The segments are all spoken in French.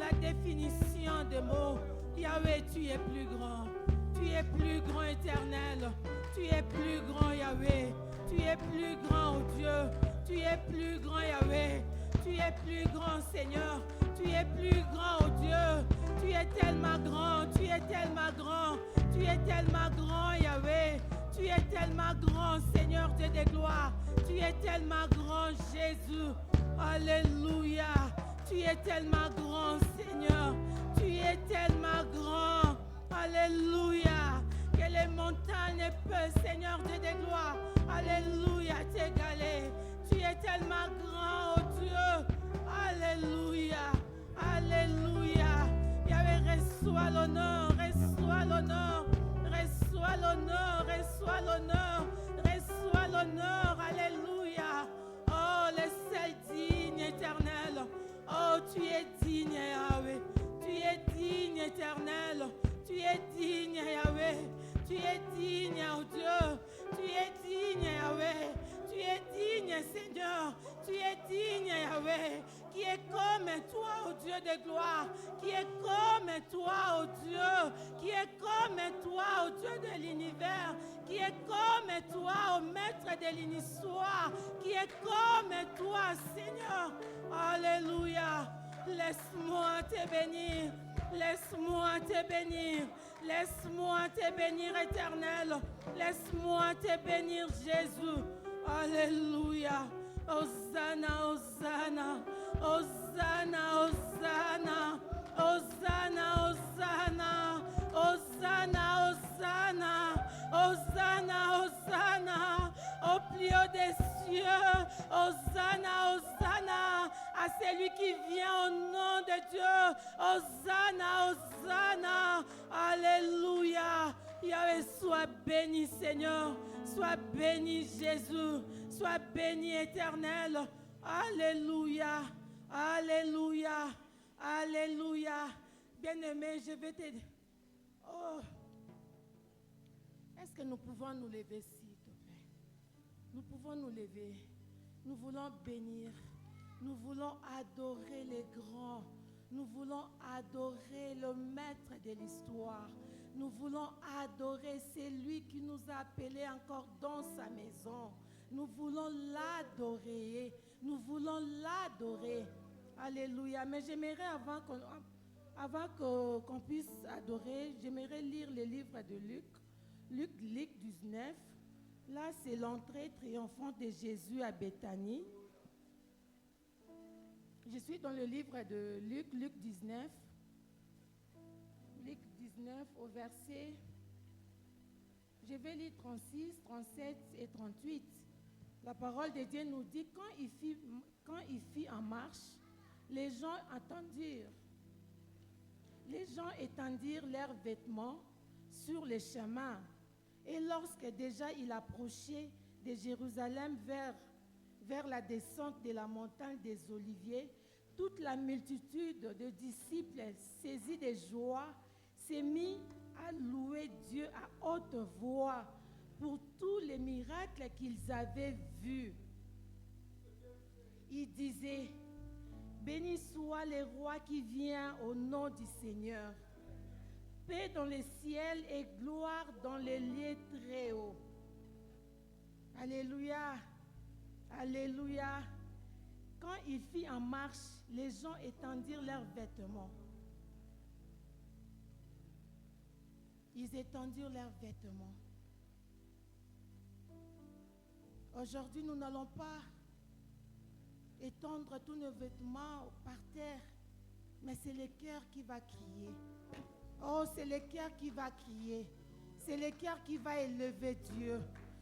la définition des mots. Yahweh, tu es plus grand. Tu es plus grand, éternel. Tu es plus grand, Yahweh. Tu es plus grand, oh Dieu. Tu es plus grand, Yahweh. Tu es plus grand, Seigneur. Tu es plus grand, oh Dieu. Tu es tellement grand. Tu es tellement grand. Tu es tellement grand, Yahweh. Tu es tellement grand, Seigneur Dieu de gloire. Tu es tellement grand, Jésus. Alléluia. Tu es tellement grand, Seigneur. Tu es tellement grand. Alléluia. Que les montagnes peuvent, Seigneur Dieu de gloire. Alléluia, t'égaler. Tu es tellement grand, oh Dieu. Alléluia. Alléluia. Yahweh, reçois l'honneur. Reçois l'honneur. Reçois l'honneur. Reçois l'honneur. Reçois l'honneur. Alléluia. Oh, le seul digne éternel. Oh, tu es digne, Yahweh. Tu es digne, éternel. Tu es digne, Yahweh. Tu es digne, oh Dieu. Tu es digne, Yahweh. Tu es digne, Seigneur. Tu es digne, Yahweh. Qui est comme toi, oh Dieu de gloire. Qui est comme toi, oh Dieu. Qui est comme toi, oh Dieu de l'univers. Qui est comme toi, oh maître de l'histoire. Qui est comme toi, Seigneur. Alléluia. Laisse-moi te bénir. Laisse-moi te bénir. Laisse-moi te bénir, éternel. Laisse-moi te bénir, Jésus. Alléluia. Hosanna, Hosanna. Hosanna, Hosanna. Hosanna, Hosanna. Hosanna, Hosanna. Hosanna, Hosanna. Au plus haut des cieux. Hosanna, Hosanna. À celui qui vient au nom de Dieu. Hosanna, Hosanna. Alléluia. Yahweh, sois béni, Seigneur. Sois béni, Jésus. Sois béni, éternel. Alléluia. Alléluia. Alléluia. Bien-aimé, je vais te dire. Oh. Est-ce que nous pouvons nous lever, s'il te plaît? Nous pouvons nous lever. Nous voulons bénir. Nous voulons adorer les grands. Nous voulons adorer le maître de l'histoire. Nous voulons adorer celui qui nous a appelés encore dans sa maison. Nous voulons l'adorer. Nous voulons l'adorer. Alléluia. Mais j'aimerais, avant qu'on puisse adorer, j'aimerais lire le livre de Luc. Luc 19. Là, c'est l'entrée triomphante de Jésus à Béthanie. Je suis dans le livre de Luc, Luc 19. Luc 19 au verset, je vais lire 36, 37 et 38. La parole de Dieu nous dit, quand il fit en marche, les gens étendirent leurs vêtements sur les chemins. Et lorsque déjà il approchait de Jérusalem vers la descente de la montagne des Oliviers, toute la multitude de disciples saisis de joie s'est mis à louer Dieu à haute voix pour tous les miracles qu'ils avaient vus. Ils disaient, béni soit le roi qui vient au nom du Seigneur. Paix dans le ciel et gloire dans les lieux très hauts. Alléluia. Alléluia. Quand il fit en marche, les gens étendirent leurs vêtements. Ils étendirent leurs vêtements. Aujourd'hui, nous n'allons pas étendre tous nos vêtements par terre, mais c'est le cœur qui va crier. Oh, c'est le cœur qui va crier. C'est le cœur qui va élever Dieu.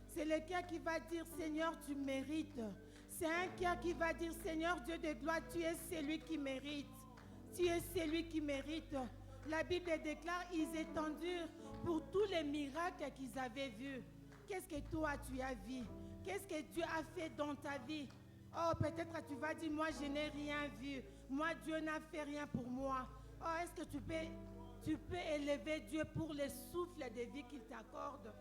C'est le cœur qui va dire, Seigneur, tu mérites. C'est un cœur qui va dire, Seigneur Dieu de gloire, tu es celui qui mérite. Tu es celui qui mérite. La Bible déclare, ils étendirent pour tous les miracles qu'ils avaient vus. Qu'est-ce que toi tu as vu? Qu'est-ce que Dieu a fait dans ta vie? Oh, peut-être tu vas dire, moi je n'ai rien vu. Moi, Dieu n'a fait rien pour moi. Oh, est-ce que tu peux élever Dieu pour le souffle de vie qu'il t'accorde?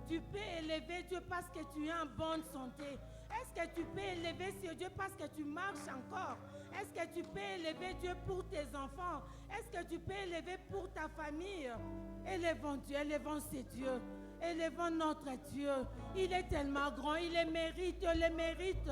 Tu peux élever Dieu parce que tu es en bonne santé. Est-ce que tu peux élever ce Dieu parce que tu marches encore? Est-ce que tu peux élever Dieu pour tes enfants? Est-ce que tu peux élever pour ta famille? Élevons Dieu, élevons ce Dieu. Élevons notre Dieu. Il est tellement grand, il le mérite, il le mérite.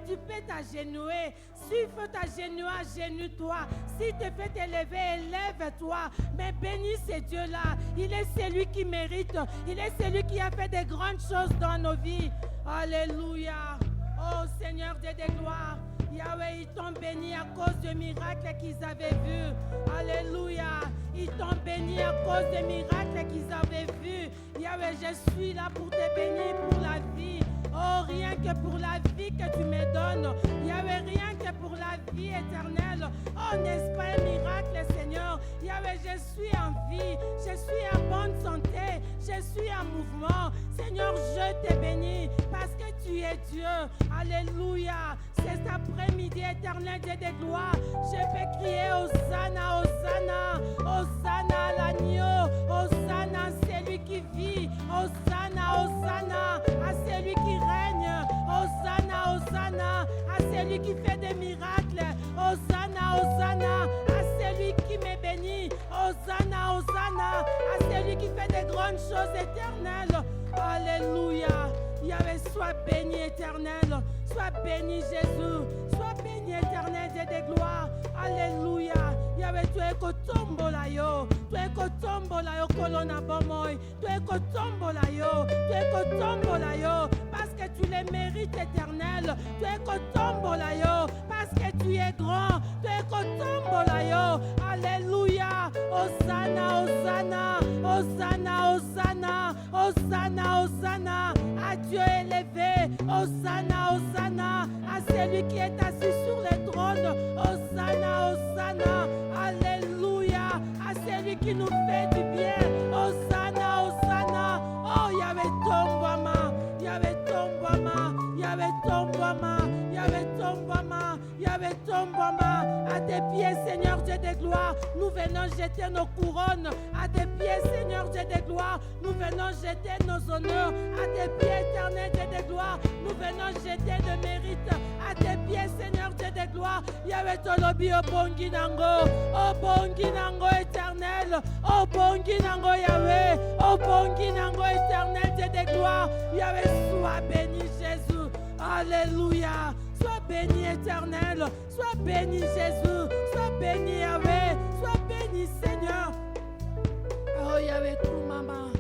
Tu peux t'agenouiller. S'il faut t'agenouiller, agenouille-toi. S'il te fait t'élever, élève-toi. Mais bénis ce Dieu-là. Il est celui qui mérite. Il est celui qui a fait des grandes choses dans nos vies. Alléluia. Oh Seigneur Dieu de gloire. Yahweh, ils t'ont béni à cause des miracles qu'ils avaient vus. Alléluia. Ils t'ont béni à cause des miracles qu'ils avaient vus. Yahweh, je suis là pour te bénir pour la vie. Oh, rien que pour la vie que tu me donnes. Yahweh, rien que pour la vie éternelle. Oh, n'est-ce pas un miracle, Seigneur? Yahweh, je suis en vie. Je suis en bonne santé. Je suis en mouvement. Seigneur, je te bénis parce que tu es Dieu. Alléluia. C'est cet après-midi éternel, Dieu de gloire. Je peux crier Hosanna, Hosanna, Hosanna à l'agneau, Hosanna à celui qui vit, Hosanna, Hosanna à celui qui règne, Hosanna, Hosanna à celui qui fait des miracles, Hosanna, Hosanna à celui qui me bénit, Hosanna, Hosanna à celui qui fait des grandes choses éternelles. Alléluia. Yahweh, sois béni éternel. Sois béni Jésus. Sois béni éternel Dieu de gloire. Alléluia. Yahweh, tu es kotombola yo. Tu es kotombola yo kolona bomoy. Tu es kotombola yo. Tu es kotombola yo. Parce que tu les mérites éternel. Tu es kotombola yo. Parce que tu es grand. Tu es kotombola yo. Alléluia. Hosanna, Hosanna. Hosanna, Hosanna. Hosanna, Hosanna. À Dieu élevé. Hosanna, Hosanna. À celui qui est assis sur le trône. Hosanna, Hosanna. Alléluia. À celui qui nous fait du bien. Hosanna, Hosanna. Oh, Yahweh Tombama. Yahweh Tombama. Yahweh Tombama. Yahweh Tombama. Yahweh Tombama. À tes pieds, Seigneur Dieu de gloire, nous venons jeter nos couronnes. À tes pieds, Seigneur Dieu de gloire, nous venons jeter nos honneurs. À tes pieds, éternel Dieu de gloire, nous venons jeter de mérite. À tes pieds, Seigneur Dieu de gloire, Yahweh Tolobi, oh bongi nango, oh bongi nango éternel, oh bongi nango Yahweh, oh bongi nango éternel Dieu de gloire, Yahweh, sois béni Jésus, alléluia. Sois béni éternel, sois béni Jésus, sois béni Yahweh, sois béni Seigneur. Oh Yahweh Kumama,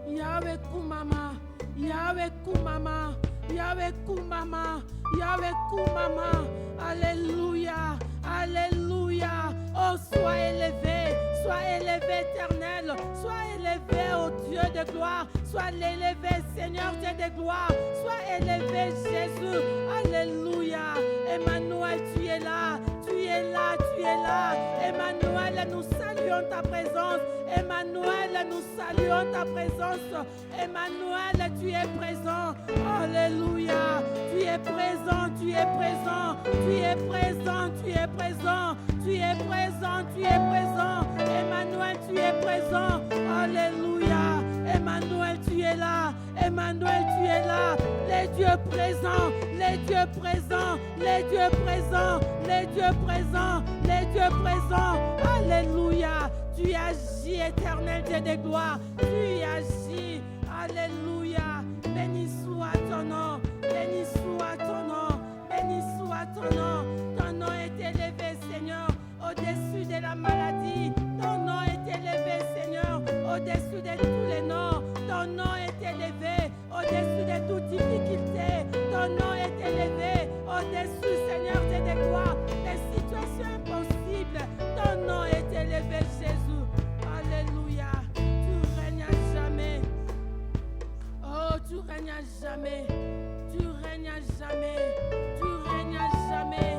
Yahweh Kumama, Yahweh Kumama, Yahweh Kumama, Yahweh Kumama, alléluia, alléluia. Oh sois élevé éternel, sois élevé au Dieu de gloire, sois l'élevé Seigneur Dieu de gloire, sois élevé Jésus, alléluia. Emmanuel, tu es là, tu es là, tu es là. Emmanuel, nous saluons ta présence. Emmanuel, nous saluons ta présence. Emmanuel, tu es présent. Alléluia. Tu es présent, tu es présent, tu es présent, tu es présent, tu es présent, tu es présent. Emmanuel, tu es présent. Alléluia. Emmanuel, tu es là. Emmanuel, tu es là. Les dieux présents, les dieux présents, les dieux présents, les dieux présents, les dieux présents. Alléluia. Tu agis, éternel Dieu de gloire. Tu agis. Alléluia. Béni soit ton nom. Béni soit ton nom. Béni soit ton nom. Ton nom est élevé, Seigneur, au-dessus de la maladie. Ton nom est élevé, Seigneur, au-dessus de tous les noms. Ton nom est élevé au-dessus de toute difficulté. Ton nom est élevé au-dessus, Seigneur, de gloire, des situations impossibles. Ton nom est élevé, Jésus. Alléluia. Tu règnes à jamais. Oh, tu règnes à jamais. Tu règnes à jamais. Tu règnes à jamais.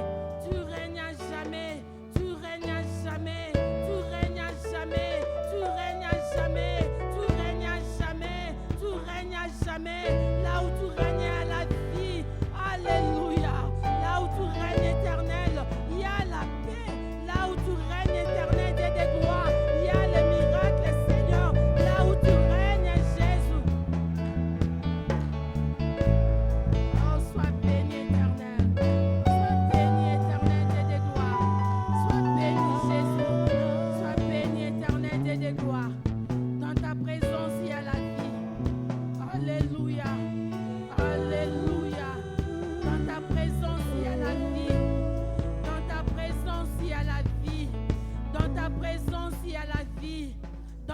Tu règnes à jamais. Tu règnes à jamais. Tu règnes à jamais. Tu règnes à jamais. Tu règnes à jamais. Tu règnes à jamais. Là où tu règnes à la vie. Alléluia. Là où tu règnes éternel, il y a la paix. Là où tu règnes éternel des gloires, il y a le miracle, Seigneur. Là où tu règnes, Jésus. Oh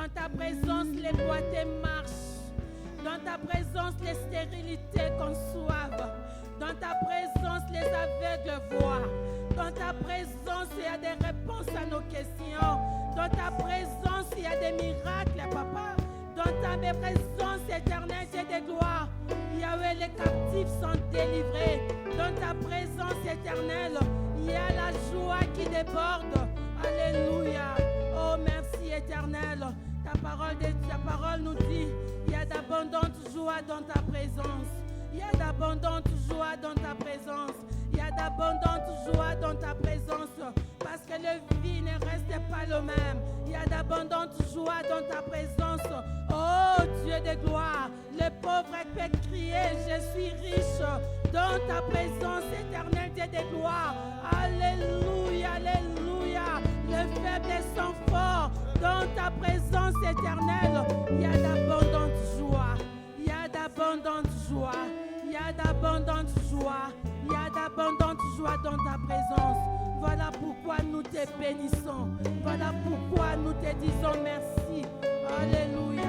Dans ta présence, les boiteux marchent. Dans ta présence, les stérilités conçoivent. Dans ta présence, les aveugles voient. Dans ta présence, il y a des réponses à nos questions. Dans ta présence, il y a des miracles, papa. Dans ta présence éternelle, Dieu de gloire, Yahweh, les captifs sont délivrés. Dans ta présence éternelle, il y a la joie qui déborde. Alléluia. Oh, merci éternel. Ta parole nous dit, il y a d'abondantes joies dans ta présence. Il y a d'abondantes joies dans ta présence. Il y a d'abondantes joies dans ta présence. Parce que le vie ne reste pas le même. Il y a d'abondantes joies dans ta présence. Oh Dieu de gloire, le pauvre peut crier, je suis riche dans ta présence éternelle, Dieu de gloire. Alléluia, alléluia. Le faible sont forts dans ta présence éternelle. Il y a d'abondantes joies. Il y a d'abondantes joies. Il y a d'abondantes joies. Il y a d'abondantes joies dans ta présence. Voilà pourquoi nous te bénissons. Voilà pourquoi nous te disons merci. Alléluia.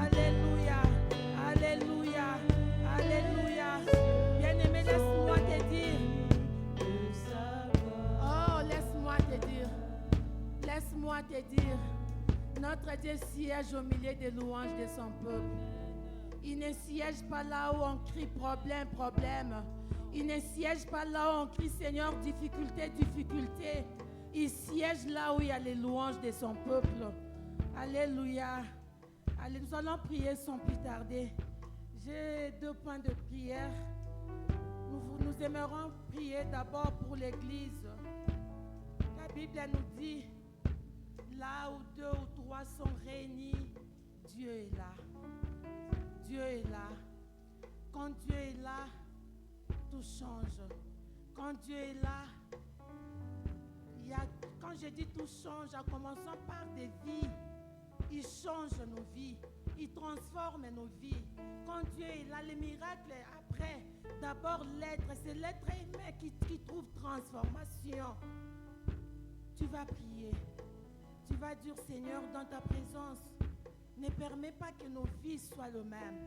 Alléluia. Alléluia. Alléluia. Bien-aimé, laisse-moi te dire. Oh, laisse-moi te dire. Laisse-moi te dire. Notre Dieu siège au milieu des louanges de son peuple. Il ne siège pas là où on crie problème, problème. Il ne siège pas là où on crie Seigneur, difficulté, difficulté. Il siège là où il y a les louanges de son peuple. Alléluia. Allez, nous allons prier sans plus tarder. J'ai 2 points de prière. Nous aimerons prier d'abord pour l'Église. La Bible nous dit, là où 2 ou 3 sont réunis, Dieu est là. Dieu est là. Quand Dieu est là, tout change. Quand Dieu est là, quand je dis tout change, en commençant par des vies, il change nos vies, il transforme nos vies. Quand Dieu est là, les miracles après, d'abord l'être, c'est l'être humain qui trouve transformation. Tu vas prier, tu vas dire Seigneur, dans ta présence, ne permets pas que nos vies soient les mêmes.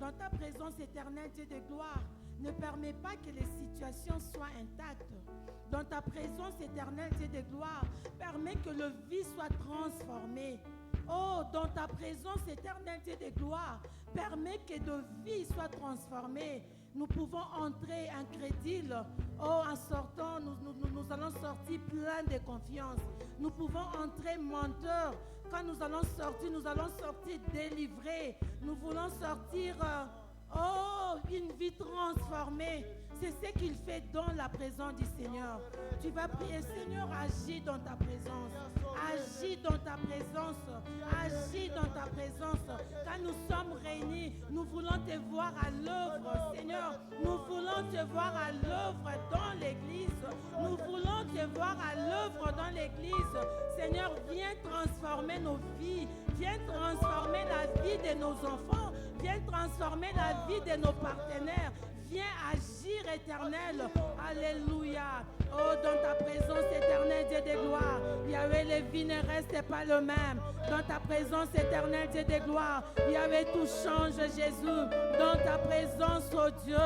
Dans ta présence éternelle, Dieu de gloire, ne permets pas que les situations soient intactes. Dans ta présence éternelle, Dieu de gloire, permets que le vie soit transformée. Oh, dans ta présence éternelle, Dieu de gloire, permets que nos vies soient transformées. Nous pouvons entrer incrédules. Oh, en sortant, nous allons sortir plein de confiance. Nous pouvons entrer menteurs. Quand nous allons sortir délivrés. Nous voulons sortir, une vie transformée. C'est ce qu'il fait dans la présence du Seigneur. Tu vas prier, Seigneur, agis dans ta présence. Agis dans ta présence. Agis dans ta présence. Quand nous sommes réunis, nous voulons te voir à l'œuvre, Seigneur. Nous voulons te voir à l'œuvre dans l'église. Nous voulons te voir à l'œuvre dans l'église. Seigneur, viens transformer nos vies. Viens transformer la vie de nos enfants. Viens transformer la vie de nos partenaires. Viens agir, éternel. Alléluia. Oh, dans ta présence éternelle, Dieu de gloire. Yahweh, les vies ne restent pas le même. Dans ta présence éternelle, Dieu de gloire. Yahweh, tout change, Jésus. Dans ta présence, oh Dieu.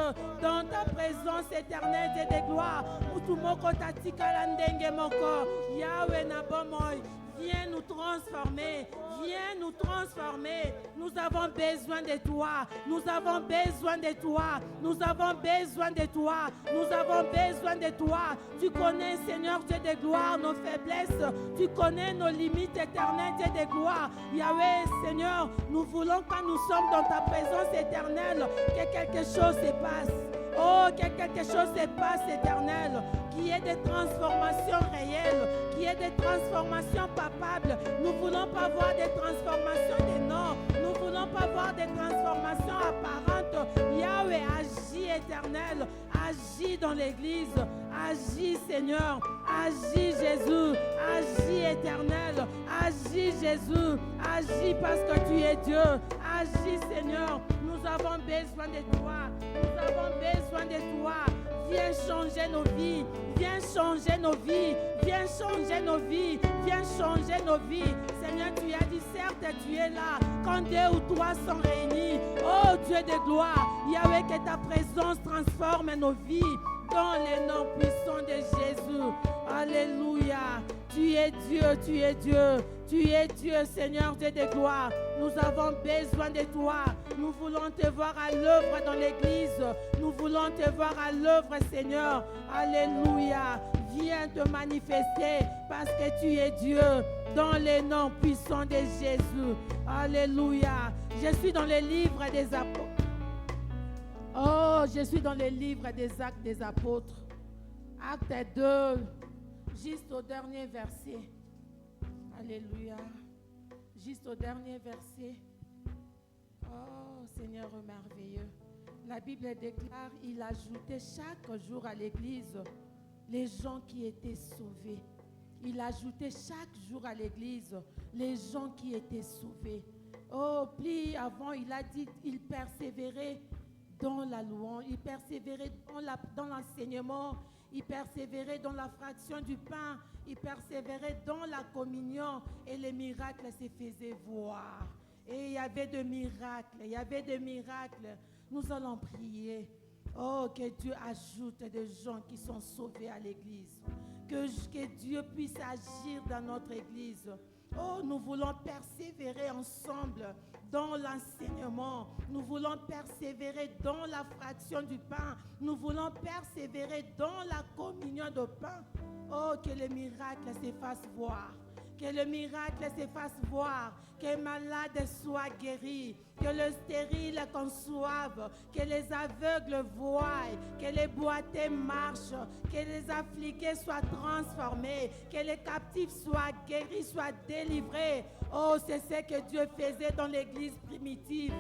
Dans ta présence éternelle, Dieu de gloire. Utumoko tatika landenge moko. Yahweh nabomoy. Viens nous transformer. Viens nous transformer. Nous avons besoin de toi. Nous avons besoin de toi. Nous avons besoin de toi. Nous avons besoin de toi. Tu connais, Seigneur Dieu de gloire, nos faiblesses. Tu connais nos limites éternelles, Dieu de gloire. Yahweh, Seigneur, nous voulons, quand nous sommes dans ta présence éternelle, que quelque chose se passe. Oh, que quelque chose se passe, éternel. Qu'il y ait des transformations réelles. Qu'il y ait des transformations papables. Nous ne voulons pas voir des transformations des noms. Nous ne voulons pas voir des transformations apparentes. Yahweh, agis, éternel. Agis dans l'église. Agis, Seigneur. Agis, Jésus. Agis, éternel. Agis, Jésus. Agis parce que tu es Dieu. Agis, Seigneur. Nous avons besoin de toi. Nous avons besoin de toi. viens changer nos vies. Viens changer nos vies. Viens changer nos vies. Viens changer nos vies. Seigneur, tu as dit, certes, tu es là. Quand 2 ou 3 sont réunis, oh Dieu de gloire, Yahweh, que ta présence transforme nos vies dans les noms puissants de Jésus. Alléluia. Tu es Dieu, tu es Dieu. Tu es Dieu, Seigneur, Dieu de gloire. Nous avons besoin de toi. Nous voulons te voir à l'œuvre dans l'église. Nous voulons te voir à l'œuvre, Seigneur. Alléluia. Viens te manifester parce que tu es Dieu dans les noms puissants de Jésus. Alléluia. Je suis dans le livre des apôtres. Oh, je suis dans le livre des actes des apôtres. Acte 2, juste au dernier verset. Alléluia. Juste au dernier verset. Oh, Seigneur merveilleux. La Bible déclare, il ajoutait chaque jour à l'église les gens qui étaient sauvés. Il ajoutait chaque jour à l'église les gens qui étaient sauvés. Oh, plus avant, il a dit, il persévérait dans la louange, il persévérait dans l'enseignement, il persévérait dans la fraction du pain, il persévérait dans la communion et les miracles se faisaient voir. Et il y avait des miracles, il y avait des miracles. Nous allons prier. Oh, que Dieu ajoute des gens qui sont sauvés à l'église. Que Dieu puisse agir dans notre église. Oh, nous voulons persévérer ensemble dans l'enseignement. Nous voulons persévérer dans la fraction du pain. Nous voulons persévérer dans la communion de pain. Oh, que le miracle se fasse voir. Que le miracle se fasse voir. Que les malades soient guéris. Que le stérile conçoive. Que les aveugles voient. Que les boiteux marchent. Que les affligés soient transformés. Que les captifs soient guéris, soient délivrés. Oh, c'est ce que Dieu faisait dans l'église primitive.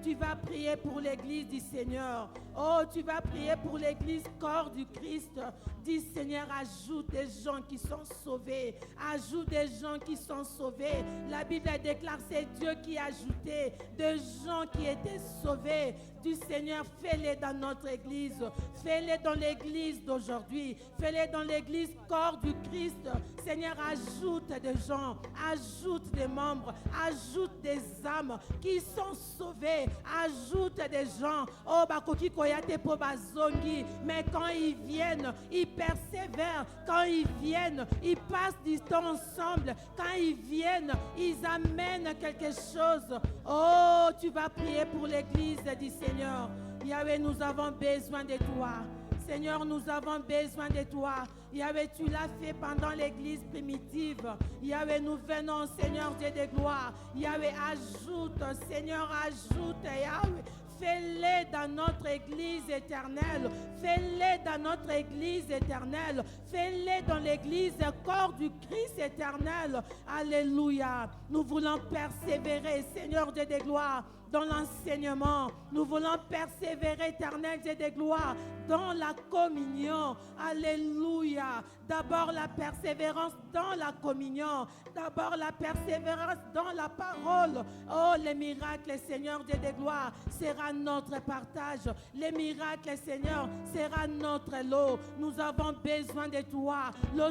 Tu vas prier pour l'église du Seigneur. Oh, tu vas prier pour l'église corps du Christ. Dis, Seigneur, ajoute des gens qui sont sauvés. Ajoute des gens qui sont sauvés. La Bible déclare, c'est Dieu qui a ajouté des gens qui étaient sauvés. Du Seigneur, fais-les dans notre église. Fais-les dans l'église d'aujourd'hui. Fais-les dans l'église corps du Christ. Seigneur, ajoute des gens. Ajoute des membres. Ajoute des âmes qui sont sauvées. Ajoute des gens. Oh, bakoki koyate po bazongi. Mais quand ils viennent, ils persévèrent. Quand ils viennent, ils passent du temps ensemble. Quand ils viennent, ils amènent quelque chose. Oh, tu vas prier pour l'église du Seigneur. Yahweh, nous avons besoin de toi. Seigneur, nous avons besoin de toi. Yahweh, tu l'as fait pendant l'église primitive. Yahweh, nous venons, Seigneur Dieu de gloire. Yahweh, ajoute, Seigneur, ajoute, Yahweh. Fais-les dans notre église éternelle. Fais-les dans notre église éternelle. Fais-les dans l'église corps du Christ éternel. Alléluia. Nous voulons persévérer, Seigneur Dieu de gloire, dans l'enseignement. Nous voulons persévérer, éternel Dieu de gloire, dans la communion. Alléluia. D'abord la persévérance dans la communion. D'abord la persévérance dans la parole. Oh, les miracles, Seigneur Dieu de gloire, sera notre partage. Les miracles, Seigneur, sera notre lot. Nous avons besoin de toi. Le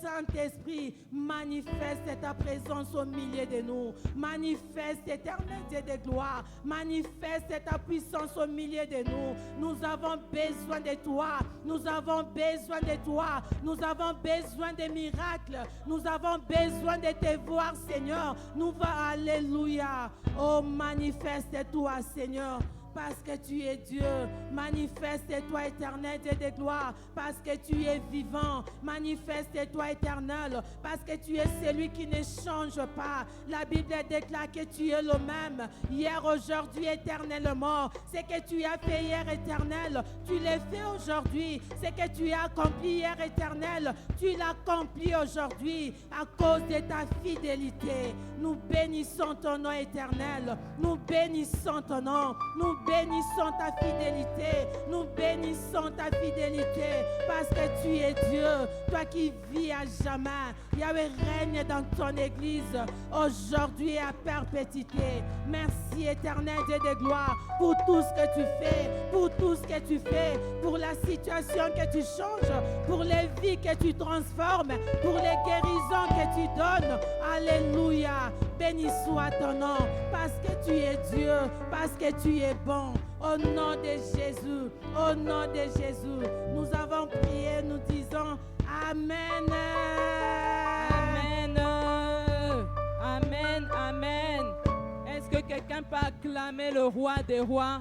Saint-Esprit, manifeste ta présence au milieu de nous. Manifeste, éternel Dieu de gloire. Manifeste ta puissance au milieu de nous. Nous avons besoin de toi. Nous avons besoin de toi. Nous avons besoin de miracles. Nous avons besoin de te voir, Seigneur. Nous va, alléluia. Oh, manifeste-toi, Seigneur. Parce que tu es Dieu. Manifeste-toi, éternel Dieu de gloire. Parce que tu es vivant. Manifeste-toi, éternel. Parce que tu es celui qui ne change pas. La Bible déclare que tu es le même. Hier, aujourd'hui, éternellement. Ce que tu as fait hier, éternel, tu l'as fait aujourd'hui. Ce que tu as accompli hier, éternel, tu l'accomplis aujourd'hui à cause de ta fidélité. Nous bénissons ton nom, éternel. Nous bénissons ton nom. Nous bénissons ta fidélité. Nous bénissons ta fidélité parce que tu es Dieu, toi qui vis à jamais. Yahweh règne dans ton église aujourd'hui et à perpétuité. Merci éternel Dieu de gloire pour tout ce que tu fais, pour tout ce que tu fais, pour la situation que tu changes, pour les vies que tu transformes, pour les guérisons que tu donnes. Alléluia. Béni soit ton nom parce que tu es Dieu, parce que tu es bon. Au nom de Jésus, au nom de Jésus, nous avons prié, nous disons Amen. Amen. Amen. Amen. Est-ce que quelqu'un peut acclamer le roi des rois?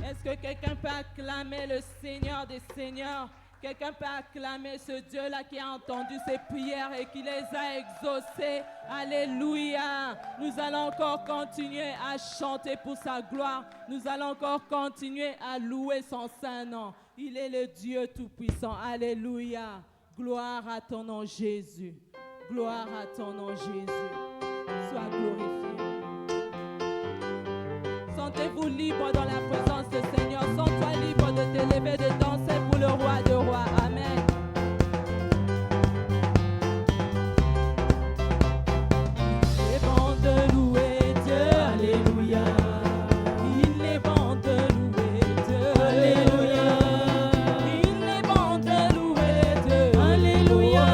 Est-ce que quelqu'un peut acclamer le Seigneur des seigneurs? Quelqu'un peut acclamer ce Dieu-là qui a entendu ses prières et qui les a exaucées. Alléluia. Nous allons encore continuer à chanter pour sa gloire. Nous allons encore continuer à louer son saint nom. Il est le Dieu tout-puissant. Alléluia. Gloire à ton nom, Jésus. Gloire à ton nom, Jésus. Sois glorifié. Sentez-vous libre dans la présence du Seigneur. Sens-toi libre de t'élever, de danser pour le roi de rois. Amen. Il est bon de louer Dieu. Alléluia. Il est bon de louer Dieu. Alléluia. Il est bon de louer Dieu. Alléluia.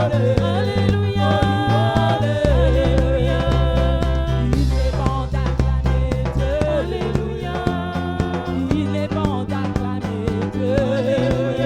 Alléluia. Alléluia. Il est bon d'acclamer Dieu. Alléluia. Il est bon d'acclamer Dieu. Alléluia.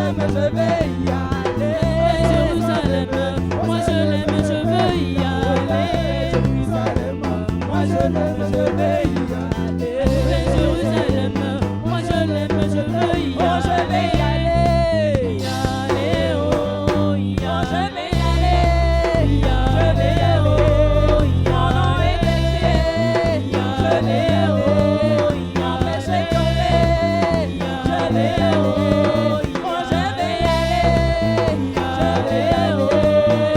Jérusalem, je vais y aller. Jérusalem, moi je l'aime, je veux y aller. Jérusalem, moi je l'aime, je vais y aller. Jérusalem, moi je l'aime, je veux y aller. Oh, je vais y aller. Y aller, oh, y aller. Je vais y aller. Y aller, oh, y aller. Mon nom est écrit. Y aller, oh, y aller. Je vais tomber. Y aller, oh, y aller. Oh, je vais y aller. Y aller, oh,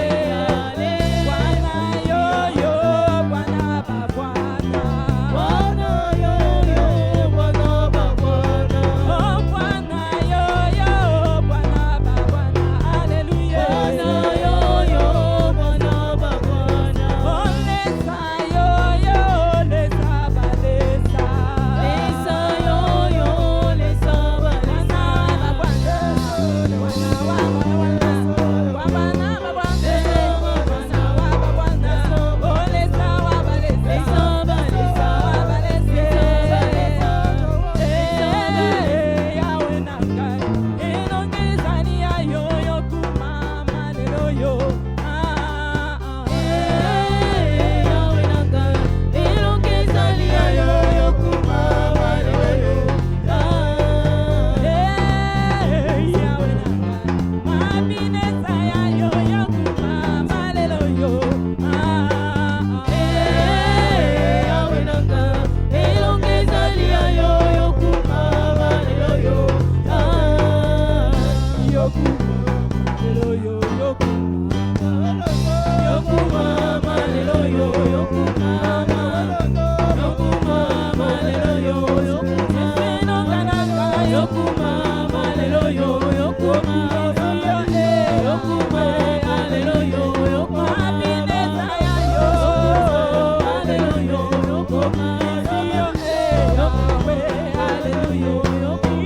y aller. Bwana yo yo, Bwana ba Bwana. Bwana yo yo, Bwana ba Bwana. Oh, Bwana yo yo, Bwana ba Bwana. Alléluia. Bwana yo yo, Bwana ba Bwana. Oh, lesa yo yo, lesa ba lesa. Lesa yo yo, lesa ba lesa. Bwana ba Bwana. Bwana ba Bwana. Bwana ba Bwana. Oh, lesa wa ba lesa. Lesa ba lesa. Ba lesa. Yahweh nanga. Elongezani ya yo yo kumama lelo yo. Yahweh nanga. Elongezani ya yo yo kumama lelo yo. Yahweh nanga. Mabinesa ya yo yo kumama lelo yo. Yahweh nanga. Elongezani ya yo yo kumama lelo yo. Yo kumama lelo yo yo kumama. Yo kumama lelo yo yo kumama. Yo kumama lelo yo yo kumama. Yo kumama lelo yo yo kumama. Yo kumama lelo yo yo kumama. Binesa ya yo. Lelo yo yo kumama. Hallelujah.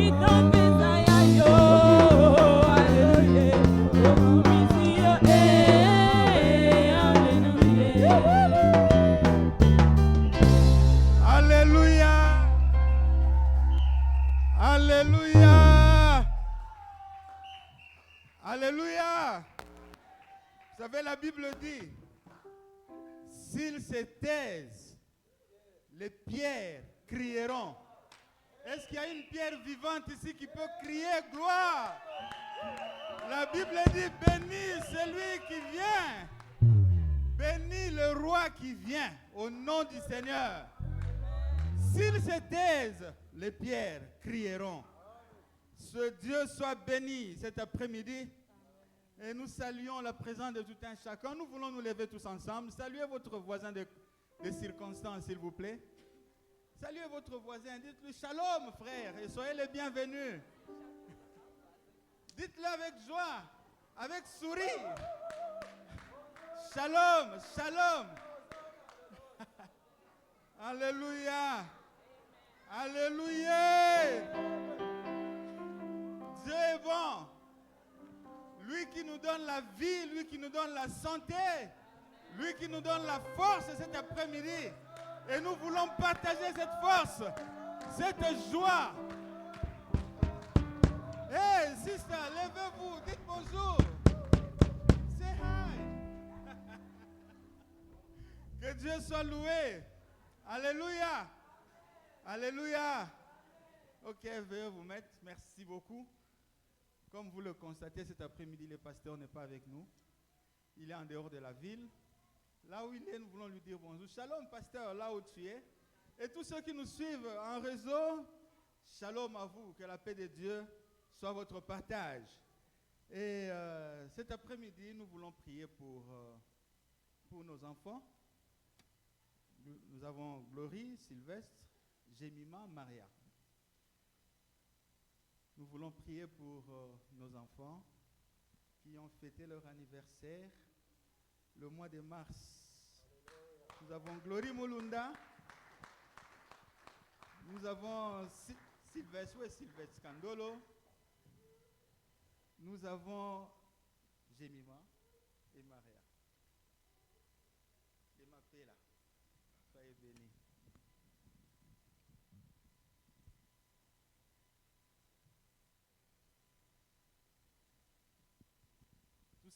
Itombeza ya yo. Hallelujah. Alléluia. Alléluia. Alléluia. Vous savez, la Bible dit, s'ils se taisent, les pierres crieront. Est-ce qu'il y a une pierre vivante ici qui peut crier gloire? La Bible dit, béni celui qui vient. Béni le roi qui vient au nom du Seigneur. S'ils se taisent, les pierres crieront. Ce Dieu soit béni cet après-midi. Et nous saluons la présence de tout un chacun. Nous voulons nous lever tous ensemble. Saluez votre voisin de circonstance, s'il vous plaît. Saluez votre voisin. Dites-lui shalom, frère, et soyez les bienvenus. Dites-le avec joie, avec sourire. Shalom, shalom. Alléluia. Alléluia. Dieu est bon. Lui qui nous donne la vie, lui qui nous donne la santé, lui qui nous donne la force cet après-midi. Et nous voulons partager cette force, cette joie. Hey, sister, levez-vous, dites bonjour. Say hi. Que Dieu soit loué. Alléluia. Alléluia. Ok, veuillez vous mettre. Merci beaucoup. Comme vous le constatez, cet après-midi, le pasteur n'est pas avec nous. Il est en dehors de la ville. Là où il est, nous voulons lui dire bonjour. Shalom, pasteur, là où tu es. Et tous ceux qui nous suivent en réseau, shalom à vous. Que la paix de Dieu soit votre partage. Et cet après-midi, nous voulons prier pour nos enfants. Nous avons Glory, Sylvestre, Jemima, Maria. Nous voulons prier pour nos enfants qui ont fêté leur anniversaire le mois de mars. Nous avons Glory Mulunda. Nous avons Sylvestre Kandolo. Nous avons Jemima et Maria. Et ma paix là. Soyez bénis.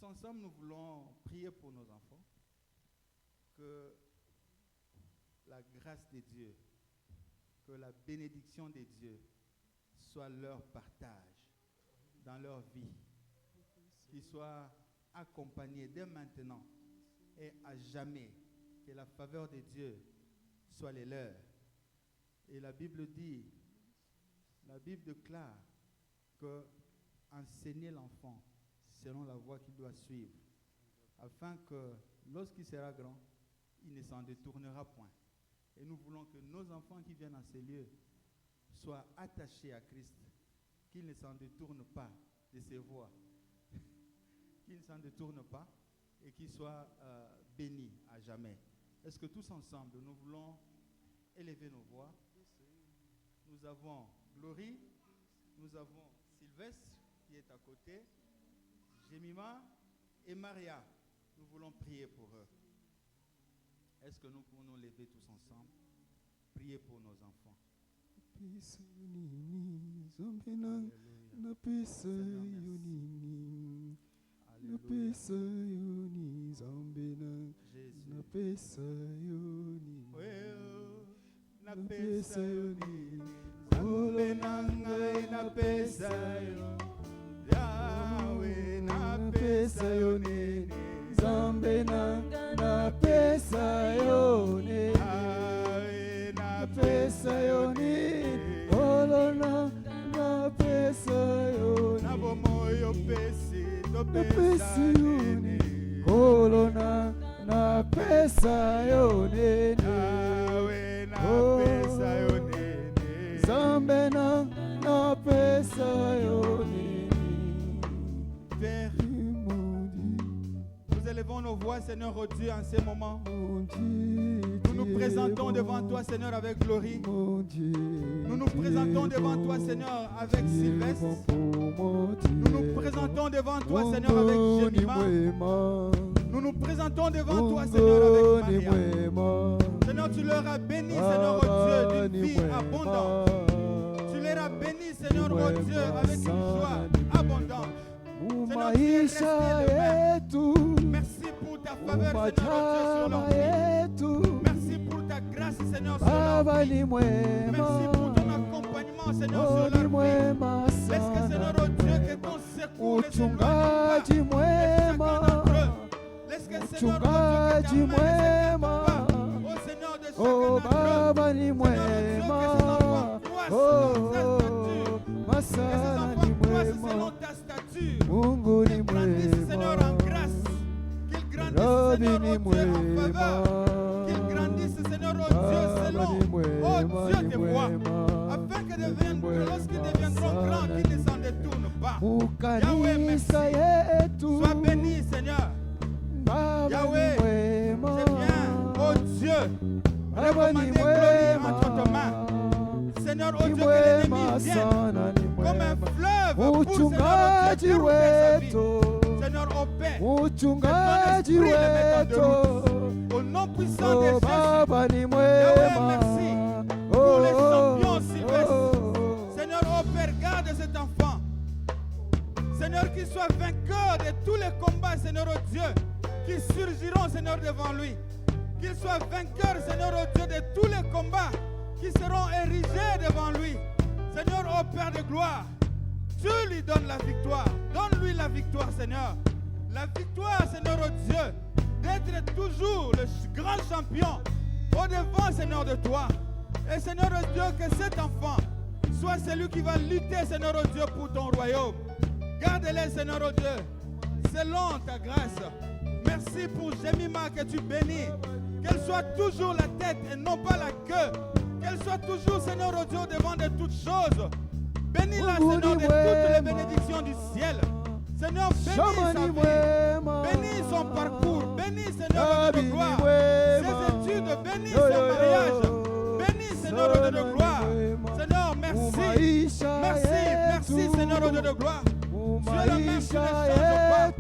Tous ensemble, nous voulons prier pour nos enfants. Que la grâce de Dieu, que la bénédiction de Dieu soit leur partage dans leur vie. Qu'ils soient accompagnés dès maintenant et à jamais. Que la faveur de Dieu soit les leurs. Et la Bible dit, la Bible déclare que enseigner l'enfant selon la voie qu'il doit suivre, afin que lorsqu'il sera grand, il ne s'en détournera point. Et nous voulons que nos enfants qui viennent en ces lieux soient attachés à Christ, qu'ils ne s'en détournent pas de ses voies, qu'ils ne s'en détournent pas et qu'ils soient bénis à jamais. Est-ce que tous ensemble, nous voulons élever nos voix? Nous avons Glory, nous avons Sylvestre qui est à côté, Jemima et Maria. Nous voulons prier pour eux. Est-ce que nous pouvons nous lever tous ensemble, prier pour nos enfants? Zambe na pesa yone, na pesa yone, olona na pesa yone, na bomoyo pesi na pesa yone, olona na pesa yone, na pesa yone, zambe na pesa yone. Père, nous élevons nos voix, Seigneur, au Dieu, en ces moments. Nous nous présentons devant toi, Seigneur, avec Glory. Nous nous présentons devant toi, Seigneur, avec Sylvestre. Nous nous présentons devant toi, Seigneur, avec Jemima. Nous nous présentons devant toi, Seigneur, avec Maria. Seigneur, tu leur as béni, Seigneur, au Dieu, d'une vie abondante. Tu leur as béni, Seigneur, au Dieu, avec une joie abondante. Seigneur, tu es resté le même. Merci pour ta faveur, Seigneur, sur leur vie. Merci pour ta grâce, Seigneur, sur leur vie. Merci pour ton accompagnement, Seigneur, sur leur vie. Laisse que, Seigneur, oh Dieu, que ton secours ne s'éloigne pas de chacun d'entre eux. Laisse que, Seigneur, oh Dieu, que ta main ne s'écarte pas. Oh Seigneur, de chacun d'entre eux. Seigneur, oh Dieu, que ces enfants croissent dans ta stature. Que ces enfants croissent selon ta stature. Qu'ils grandissent, Seigneur, en grâce. Qu'ils grandissent, Seigneur, oh Dieu, en faveur. Qu'ils grandissent, Seigneur, oh Dieu, selon, oh Dieu, tes voies. Afin que lorsqu'ils deviendront grands, qu'ils ne s'en détournent pas. Yahweh, merci. Sois béni, Seigneur. Yahweh, c'est bien, oh Dieu, recommander Glory entre tes mains. Seigneur, oh Dieu, que l'ennemi vienne comme un fleuve pour, Seigneur, dérouler sa vie. Seigneur, opère que ton esprit le mette en déroute. Au nom puissant de Jésus, Yahweh, merci pour les champions Sylvestre. Seigneur, opère, garde cet enfant. Seigneur, qu'il soit vainqueur de tous les combats, Seigneur, oh Dieu, qui surgiront, Seigneur, devant lui. Qu'il soit vainqueur, Seigneur, oh Dieu, de tous les combats qui seront érigés devant lui. Seigneur, ô Père de gloire, Dieu lui donne la victoire. Donne-lui la victoire, Seigneur. La victoire, Seigneur, ô Dieu, d'être toujours le grand champion au devant, Seigneur, de toi. Et Seigneur, ô Dieu, que cet enfant soit celui qui va lutter, Seigneur, ô Dieu, pour ton royaume. Garde-les, Seigneur, ô Dieu, selon ta grâce. Merci pour Jemima que tu bénis. Qu'elle soit toujours la tête et non pas la queue. Qu'elle soit toujours, Seigneur, oh Dieu, devant de toutes choses. Bénis-la, Seigneur, de toutes les bénédictions du ciel. Seigneur, bénis sa vie. Bénis son parcours. Bénis, Seigneur, de gloire. Ses études, bénis son mariage. Bénis, Seigneur, de gloire. Seigneur, merci. Merci, Seigneur, de gloire. Tu es le même qui ne change pas.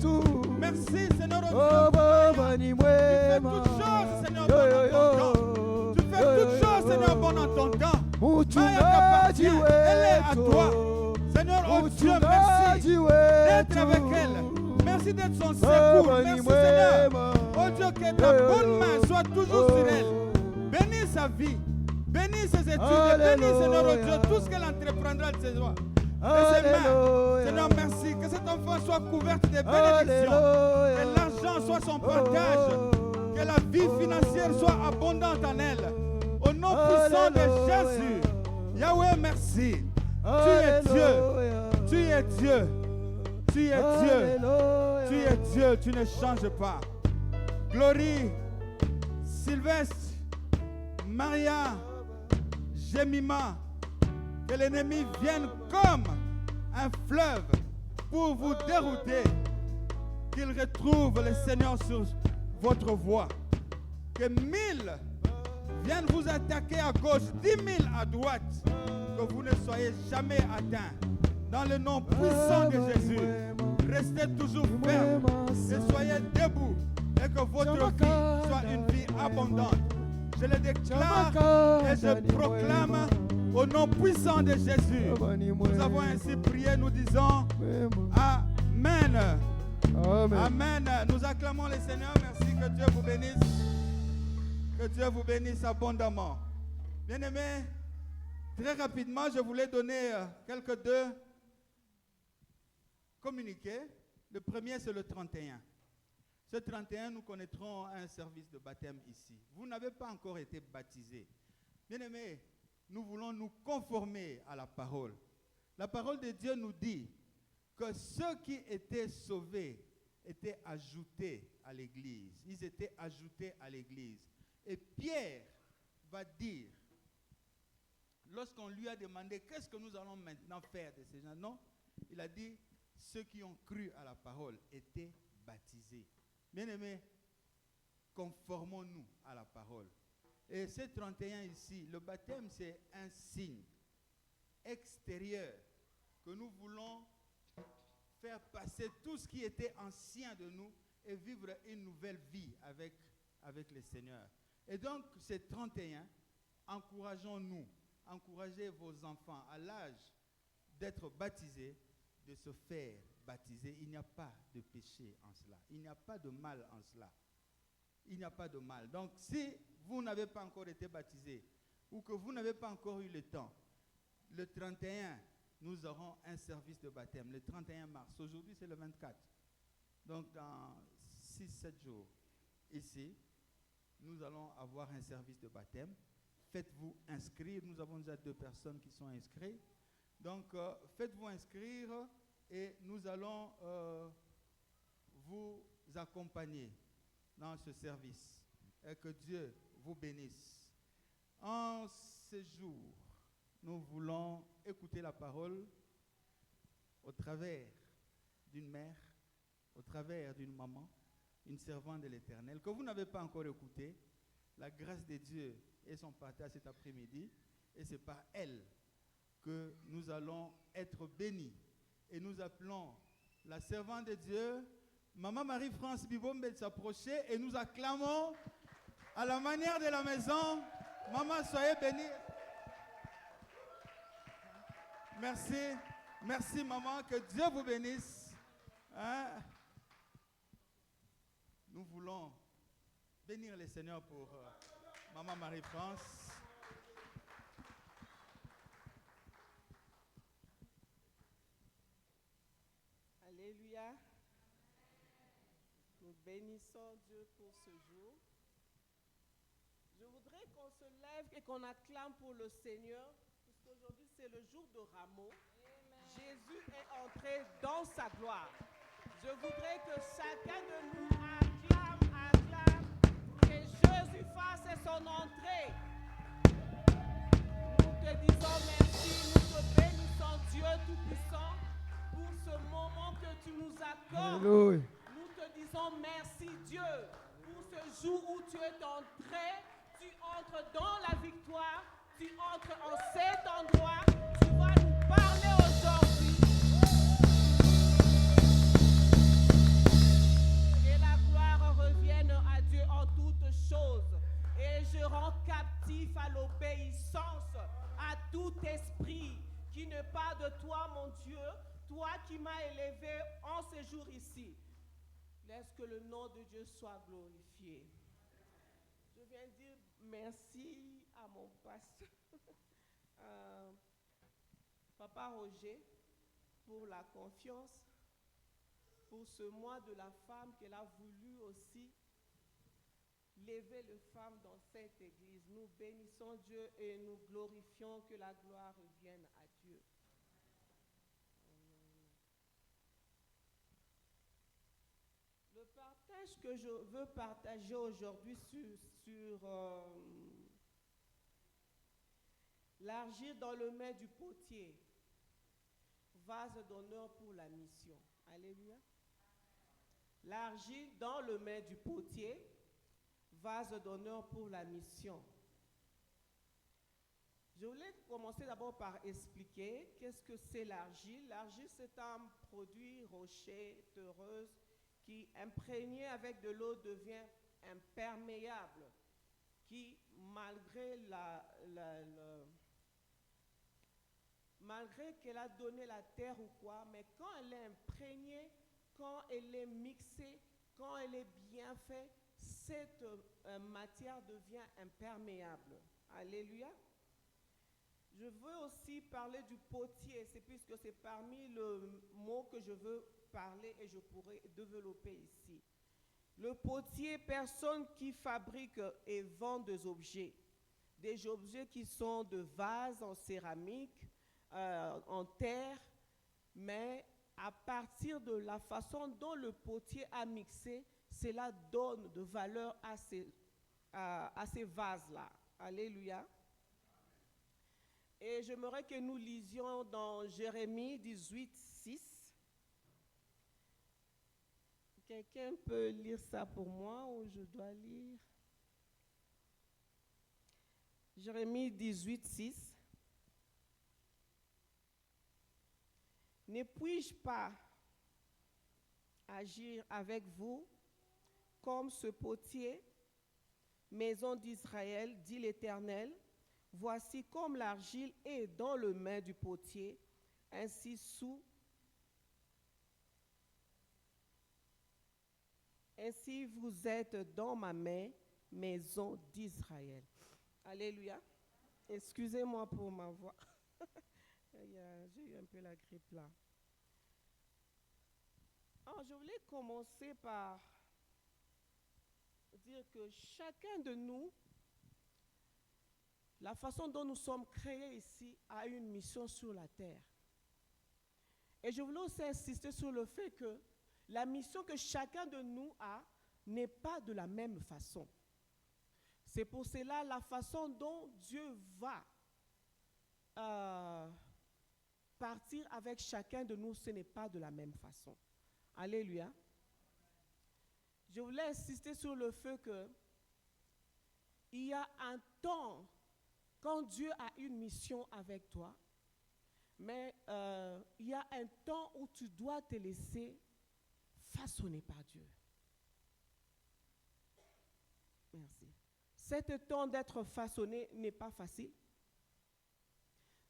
Merci, Seigneur, Dieu. Tu fais toutes choses, Seigneur, bon en ton temps. Tu fais toutes choses, Seigneur, bon en ton temps. Maya t'appartient, elle est à toi. Seigneur, oh Dieu, merci d'être avec elle. Merci d'être son secours. Merci Seigneur. Oh Dieu, que ta bonne main soit toujours sur elle. Bénis sa vie. Bénis ses études. Bénis Seigneur, oh Dieu, tout ce qu'elle entreprendra de ses doigts. De ses mains. Seigneur, merci. Que cet enfant soit couverte de bénédictions. Que l'argent soit son partage. Que la vie financière soit abondante en elle. Au nom puissant de Jésus. Yahweh, merci. Tu es Dieu. Tu es Dieu. Tu es Dieu. Tu es Dieu. Tu ne changes pas. Glory, Sylvestre, Maria, Jemima, que l'ennemi vienne comme un fleuve pour vous dérouter. Qu'il retrouve le Seigneur sur votre voie. Que 1000 viennent vous attaquer à gauche, 10 000 à droite. Que vous ne soyez jamais atteints. Dans le nom puissant de Jésus, restez toujours fermes et soyez debout. Et que votre vie soit une vie abondante. Je le déclare et je proclame au nom puissant de Jésus. Nous avons ainsi prié, nous disons Amen. Amen. Nous acclamons le Seigneur. Merci, que Dieu vous bénisse. Que Dieu vous bénisse abondamment. Bien-aimés, très rapidement, je voulais donner quelques deux communiqués. Le premier, c'est le 31. Ce 31, nous connaîtrons un service de baptême ici. Vous n'avez pas encore été baptisé. Bien-aimés, nous voulons nous conformer à la parole. La parole de Dieu nous dit que ceux qui étaient sauvés étaient ajoutés à l'église. Ils étaient ajoutés à l'église. Et Pierre va dire, lorsqu'on lui a demandé qu'est-ce que nous allons maintenant faire de ces gens, non, il a dit, ceux qui ont cru à la parole étaient baptisés. Bien-aimés, conformons-nous à la parole. Et ce 31 ici, le baptême, c'est un signe extérieur que nous voulons faire passer tout ce qui était ancien de nous et vivre une nouvelle vie avec le Seigneur. Et donc, ce 31, encourageons-nous, encouragez vos enfants à l'âge d'être baptisés, de se faire baptiser. Il n'y a pas de péché en cela. Il n'y a pas de mal en cela. Il n'y a pas de mal. Donc, si vous n'avez pas encore été baptisé ou que vous n'avez pas encore eu le temps, le 31, nous aurons un service de baptême. Le 31 mars. Aujourd'hui, c'est le 24. Donc, dans 6-7 jours, ici, nous allons avoir un service de baptême. Faites-vous inscrire. Nous avons déjà 2 personnes qui sont inscrites. Donc, faites-vous inscrire et nous allons vous accompagner dans ce service. Et que Dieu vous bénisse. En ce jour, nous voulons écouter la parole au travers d'une mère, au travers d'une maman, une servante de l'Éternel, que vous n'avez pas encore écouté. La grâce de Dieu est son partage cet après-midi, et c'est par elle que nous allons être bénis. Et nous appelons la servante de Dieu, Maman Marie-France Bibombe, de s'approcher, et nous acclamons à la manière de la maison. Maman, soyez bénie. Merci. Merci, maman. Que Dieu vous bénisse. Hein? Nous voulons bénir le Seigneur pour Maman Marie-France. Alléluia. Nous bénissons Dieu pour ce jour. Je voudrais qu'on se lève et qu'on acclame pour le Seigneur, puisqu'aujourd'hui c'est le jour de Rameau. Jésus est entré dans sa gloire. Je voudrais que chacun de nous acclame, que Jésus fasse son entrée. Nous te disons merci, nous te bénissons Dieu Tout-Puissant pour ce moment que tu nous accordes. Alléluia. Nous te disons merci Dieu pour ce jour où tu es entré. Tu entres dans la victoire, tu entres en cet endroit, tu vas nous parler aujourd'hui. Que la gloire revienne à Dieu en toutes choses. Et je rends captif à l'obéissance, à tout esprit qui n'est pas de toi, mon Dieu, toi qui m'as élevé en ce jour ici. Laisse que le nom de Dieu soit glorifié. Je viens dire merci à mon pasteur, Papa Roger, pour la confiance, pour ce mois de la femme qu'elle a voulu aussi lever les femmes dans cette église. Nous bénissons Dieu et nous glorifions, que la gloire revienne à Dieu. Le partage que je veux partager aujourd'hui sur l'argile dans le main du potier, vase d'honneur pour la mission. Alléluia. L'argile dans le main du potier, vase d'honneur pour la mission. Je voulais commencer d'abord par expliquer qu'est-ce que c'est l'argile. L'argile, c'est un produit rocher, terreuse, qui, imprégné avec de l'eau, devient imperméable, qui, malgré qu'elle a donné la terre ou quoi, mais quand elle est imprégnée, quand elle est mixée, quand elle est bien faite, cette matière devient imperméable. Alléluia. Je veux aussi parler du potier, c'est puisque c'est parmi le mot que je veux parler et je pourrais développer ici. Le potier, personne qui fabrique et vend des objets qui sont de vases en céramique, en terre, mais à partir de la façon dont le potier a mixé, cela donne de valeur à ces vases-là. Alléluia. Et j'aimerais que nous lisions dans Jérémie 18, 6. Quelqu'un peut lire ça pour moi ou je dois lire? Jérémie 18, 6. Ne puis-je pas agir avec vous comme ce potier, maison d'Israël, dit l'Éternel? Voici comme l'argile est dans le main du potier, ainsi vous êtes dans ma main, maison d'Israël. Alléluia. Excusez-moi pour ma voix. J'ai eu un peu la grippe là. Alors, je voulais commencer par dire que chacun de nous, la façon dont nous sommes créés ici, a une mission sur la terre. Et je voulais aussi insister sur le fait que la mission que chacun de nous a n'est pas de la même façon. C'est pour cela la façon dont Dieu va partir avec chacun de nous, ce n'est pas de la même façon. Alléluia. Je voulais insister sur le fait que il y a un temps quand Dieu a une mission avec toi, mais il y a un temps où tu dois te laisser façonner par Dieu. Merci. Cet temps d'être façonné n'est pas facile.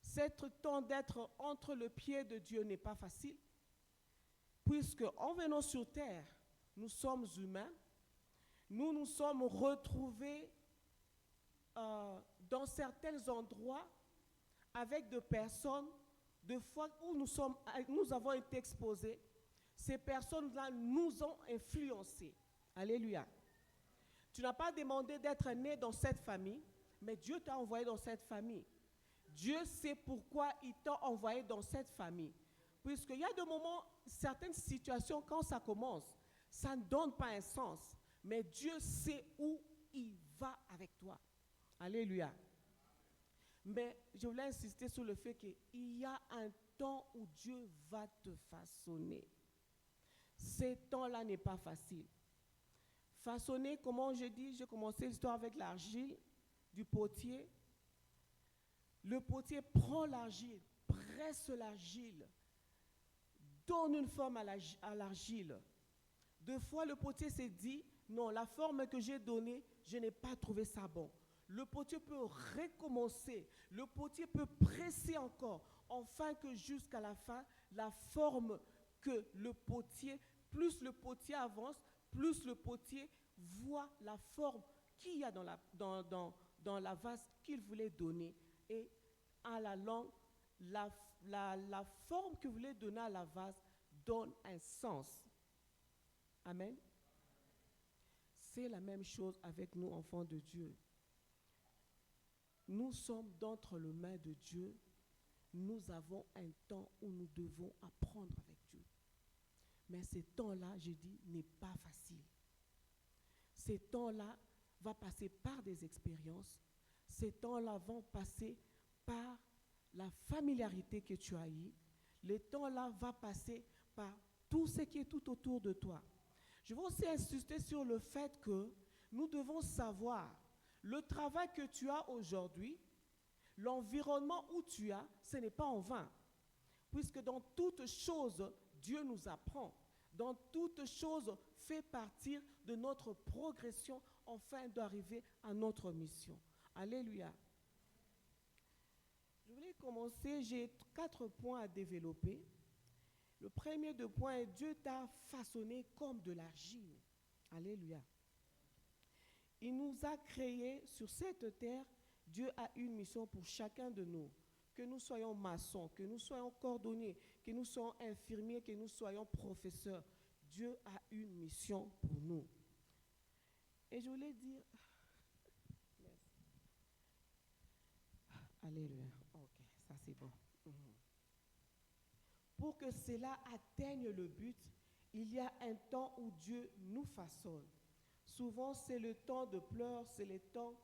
Cet temps d'être entre le pied de Dieu n'est pas facile, puisque en venant sur terre, nous sommes humains, nous nous sommes retrouvés dans certains endroits avec des personnes, de fois où nous avons été exposés, ces personnes-là nous ont influencés. Alléluia. Tu n'as pas demandé d'être né dans cette famille, mais Dieu t'a envoyé dans cette famille. Dieu sait pourquoi il t'a envoyé dans cette famille. Puisqu'il y a des moments, certaines situations, quand ça commence, ça ne donne pas un sens. Mais Dieu sait où il va avec toi. Alléluia. Mais je voulais insister sur le fait qu'il y a un temps où Dieu va te façonner. Ce temps-là n'est pas facile. Façonner, comment je dis, j'ai commencé l'histoire avec l'argile du potier. Le potier prend l'argile, presse l'argile, donne une forme à l'argile. Deux fois, le potier s'est dit, non, la forme que j'ai donnée, je n'ai pas trouvé ça bon. Le potier peut recommencer, le potier peut presser encore, afin que jusqu'à la fin, la forme que le potier plus le potier avance, plus le potier voit la forme qu'il y a dans la vase qu'il voulait donner. Et à la longue, la forme qu'il voulait donner à la vase donne un sens. Amen. C'est la même chose avec nous, enfants de Dieu. Nous sommes d'entre les mains de Dieu. Nous avons un temps où nous devons apprendre avec Dieu. Mais ce temps-là, je dis, n'est pas facile. Ces temps-là vont passer par des expériences. Ces temps-là vont passer par la familiarité que tu as eue. Les temps-là vont passer par tout ce qui est tout autour de toi. Je veux aussi insister sur le fait que nous devons savoir le travail que tu as aujourd'hui, l'environnement où tu as, ce n'est pas en vain. Puisque dans toutes choses, Dieu nous apprend. Dans toutes choses, fait partie de notre progression afin d'arriver à notre mission. Alléluia. Je voulais commencer, j'ai 4 points à développer. Le premier de point est Dieu t'a façonné comme de l'argile. Alléluia. Il nous a créés sur cette terre. Dieu a une mission pour chacun de nous. Que nous soyons maçons, que nous soyons cordonniers, que nous soyons infirmiers, que nous soyons professeurs. Dieu a une mission pour nous. Et je voulais dire... Alléluia. Ok, ça c'est bon. Pour que cela atteigne le but, il y a un temps où Dieu nous façonne. Souvent, c'est le temps de pleurs, c'est le temps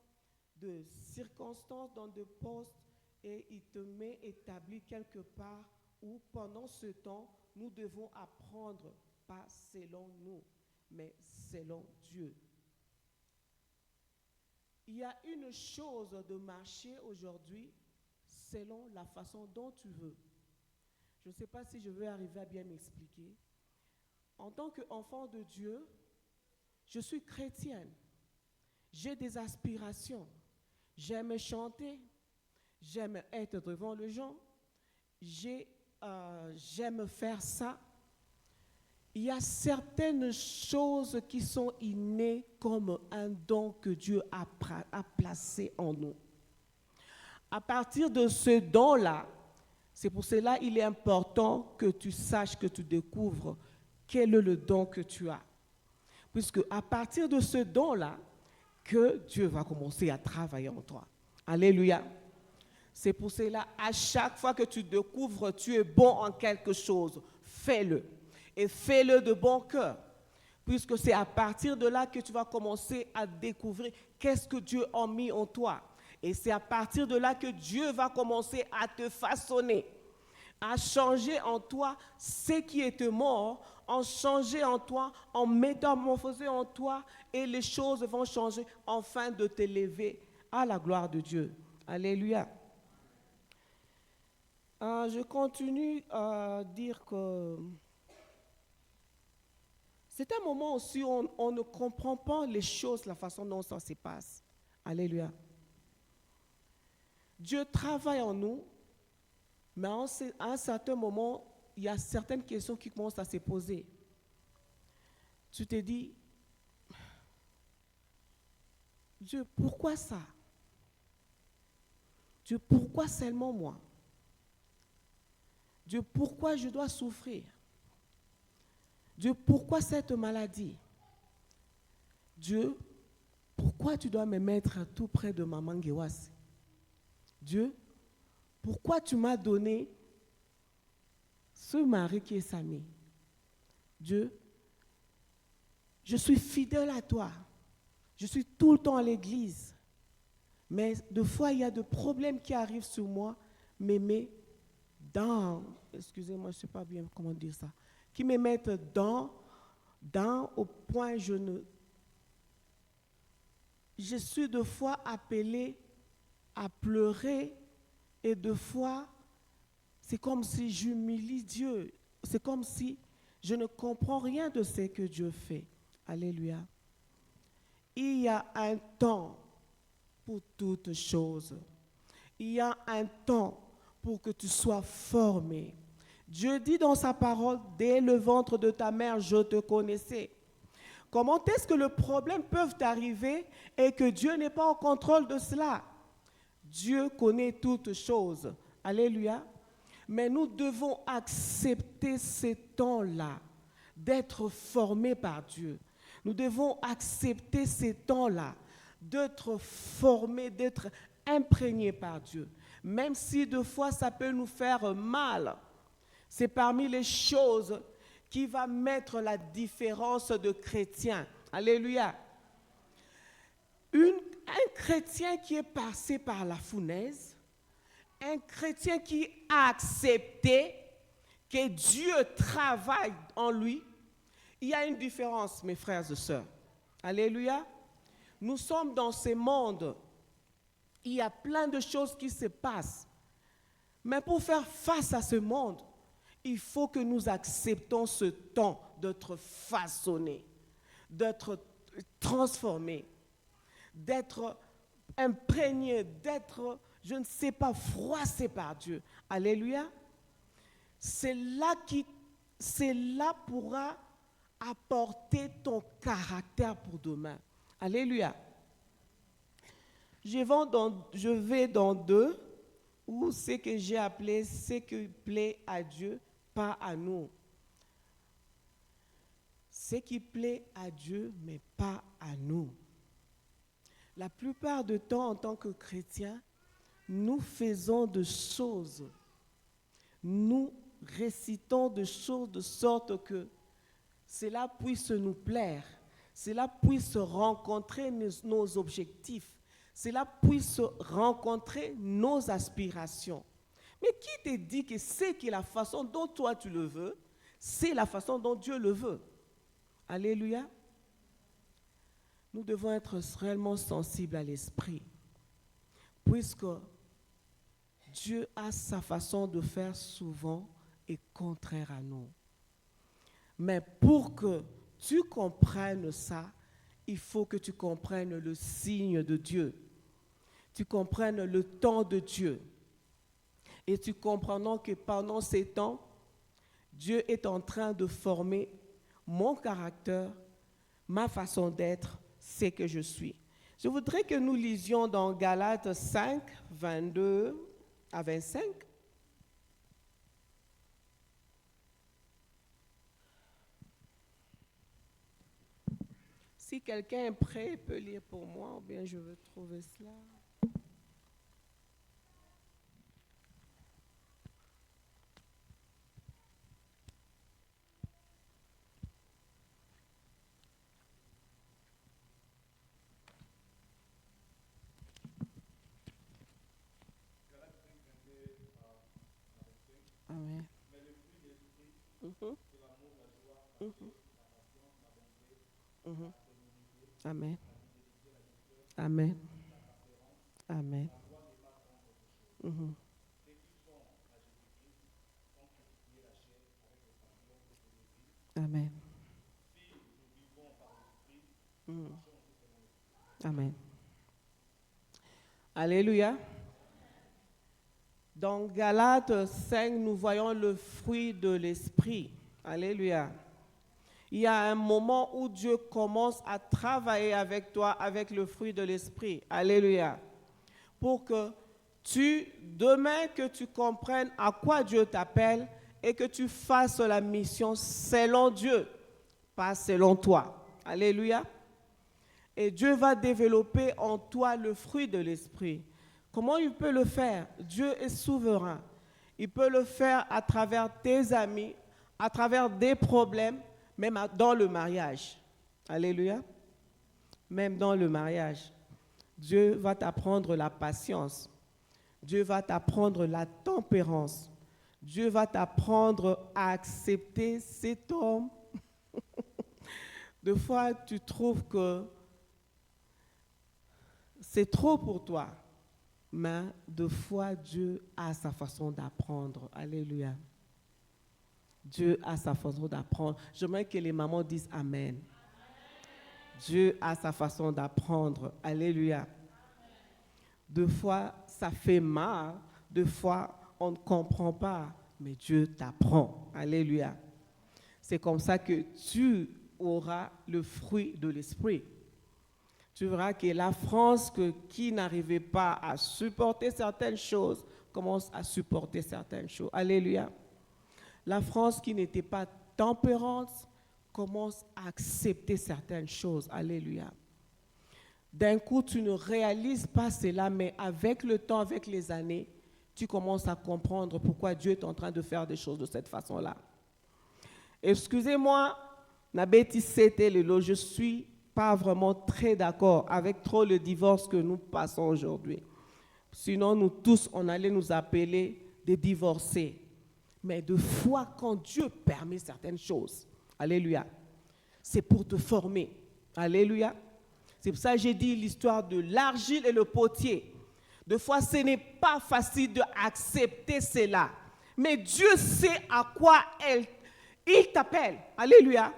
de circonstances dans des postes et il te met établi quelque part où pendant ce temps, nous devons apprendre, pas selon nous, mais selon Dieu. Il y a une chose de marcher aujourd'hui selon la façon dont tu veux. Je ne sais pas si je vais arriver à bien m'expliquer. En tant qu'enfant de Dieu, je suis chrétienne. J'ai des aspirations. J'aime chanter. J'aime être devant les gens. J'aime faire ça. Il y a certaines choses qui sont innées comme un don que Dieu a placé en nous. À partir de ce don-là, c'est pour cela qu'il est important que tu saches, que tu découvres quel est le don que tu as. Puisque à partir de ce don-là, que Dieu va commencer à travailler en toi. Alléluia. C'est pour cela, à chaque fois que tu découvres, tu es bon en quelque chose, fais-le. Et fais-le de bon cœur. Puisque c'est à partir de là que tu vas commencer à découvrir qu'est-ce que Dieu a mis en toi. Et c'est à partir de là que Dieu va commencer à te façonner, à changer en toi ce qui était mort, en changer en toi, en métamorphoser en toi, et les choses vont changer afin de t'élever à la gloire de Dieu. Alléluia. Je continue à dire que c'est un moment aussi où on ne comprend pas les choses, la façon dont ça se passe. Alléluia. Dieu travaille en nous, mais à un certain moment, il y a certaines questions qui commencent à se poser. Tu te dis, Dieu, pourquoi ça? Dieu, pourquoi seulement moi? Dieu, pourquoi je dois souffrir? Dieu, pourquoi cette maladie? Dieu, pourquoi tu dois me mettre tout près de Maman Gewasi? Dieu, pourquoi tu m'as donné ce mari qui est Samy? Dieu, je suis fidèle à toi. Je suis tout le temps à l'église. Mais des fois, il y a des problèmes qui arrivent sur moi, mais excusez-moi, je ne sais pas bien comment dire ça, qui me mettent dans au point je suis des fois appelée à pleurer et des fois, c'est comme si j'humilie Dieu. C'est comme si je ne comprends rien de ce que Dieu fait. Alléluia. Il y a un temps pour toutes choses. Il y a un temps pour que tu sois formé. Dieu dit dans sa parole, dès le ventre de ta mère, je te connaissais. Comment est-ce que le problème peut arriver et que Dieu n'est pas en contrôle de cela? Dieu connaît toutes choses. Alléluia. Mais nous devons accepter ces temps-là d'être formés par Dieu. Nous devons accepter ces temps-là d'être formés, d'être imprégnés par Dieu. Même si deux fois ça peut nous faire mal. C'est parmi les choses qui va mettre la différence de chrétiens. Alléluia. Un chrétien qui est passé par la fournaise, un chrétien qui a accepté que Dieu travaille en lui, il y a une différence, mes frères et sœurs. Alléluia. Nous sommes dans ce monde. Il y a plein de choses qui se passent. Mais pour faire face à ce monde, il faut que nous acceptons ce temps d'être façonnés, d'être transformés, d'être imprégnés, d'être, je ne sais pas, froissés par Dieu. Alléluia. Cela pourra apporter ton caractère pour demain. Alléluia. Je vais dans 2, où ce que j'ai appelé ce qui plaît à Dieu, pas à nous. Ce qui plaît à Dieu, mais pas à nous. La plupart du temps, en tant que chrétiens, nous faisons des choses, nous récitons des choses de sorte que cela puisse nous plaire, cela puisse rencontrer nos objectifs, cela puisse rencontrer nos aspirations. Mais qui te dit que c'est que la façon dont toi tu le veux, c'est la façon dont Dieu le veut? Alléluia. Nous devons être réellement sensibles à l'esprit, puisque Dieu a sa façon de faire souvent et contraire à nous. Mais pour que tu comprennes ça, il faut que tu comprennes le signe de Dieu. Tu comprennes le temps de Dieu. Et tu comprends que pendant ces temps, Dieu est en train de former mon caractère, ma façon d'être, ce que je suis. Je voudrais que nous lisions dans Galates 5, 22 à 25. Si quelqu'un est prêt, il peut lire pour moi, ou bien je veux trouver cela. Amen. Amen. Amen. Amen. Amen. Amen. Alléluia. Dans Galates 5, nous voyons le fruit de l'esprit. Alléluia. Il y a un moment où Dieu commence à travailler avec toi, avec le fruit de l'esprit. Alléluia. Pour que demain, que tu comprennes à quoi Dieu t'appelle et que tu fasses la mission selon Dieu, pas selon toi. Alléluia. Et Dieu va développer en toi le fruit de l'esprit. Comment il peut le faire? Dieu est souverain. Il peut le faire à travers tes amis, à travers des problèmes, même dans le mariage. Alléluia. Même dans le mariage. Dieu va t'apprendre la patience. Dieu va t'apprendre la tempérance. Dieu va t'apprendre à accepter cet homme. Des fois, tu trouves que c'est trop pour toi. Mais des fois, Dieu a sa façon d'apprendre. Alléluia. Dieu a sa façon d'apprendre. J'aimerais que les mamans disent Amen. Amen. Dieu a sa façon d'apprendre. Alléluia. Des fois, ça fait mal. Des fois, on ne comprend pas. mais Dieu t'apprend. Alléluia. C'est comme ça que tu auras le fruit de l'esprit. Tu verras que la France qui n'arrivait pas à supporter certaines choses commence à supporter certaines choses. Alléluia. La France qui n'était pas tempérante commence à accepter certaines choses. Alléluia. D'un coup, tu ne réalises pas cela, mais avec le temps, avec les années, tu commences à comprendre pourquoi Dieu est en train de faire des choses de cette façon-là. Excusez-moi, Nabeti c'était le lot, je suis pas vraiment très d'accord avec trop le divorce que nous passons aujourd'hui. Sinon, nous tous, on allait nous appeler des divorcés. Mais de foi, quand Dieu permet certaines choses, alléluia, c'est pour te former. Alléluia. C'est pour ça que j'ai dit l'histoire de l'argile et le potier. De fois, ce n'est pas facile d'accepter cela. Mais Dieu sait à quoi il t'appelle. Alléluia.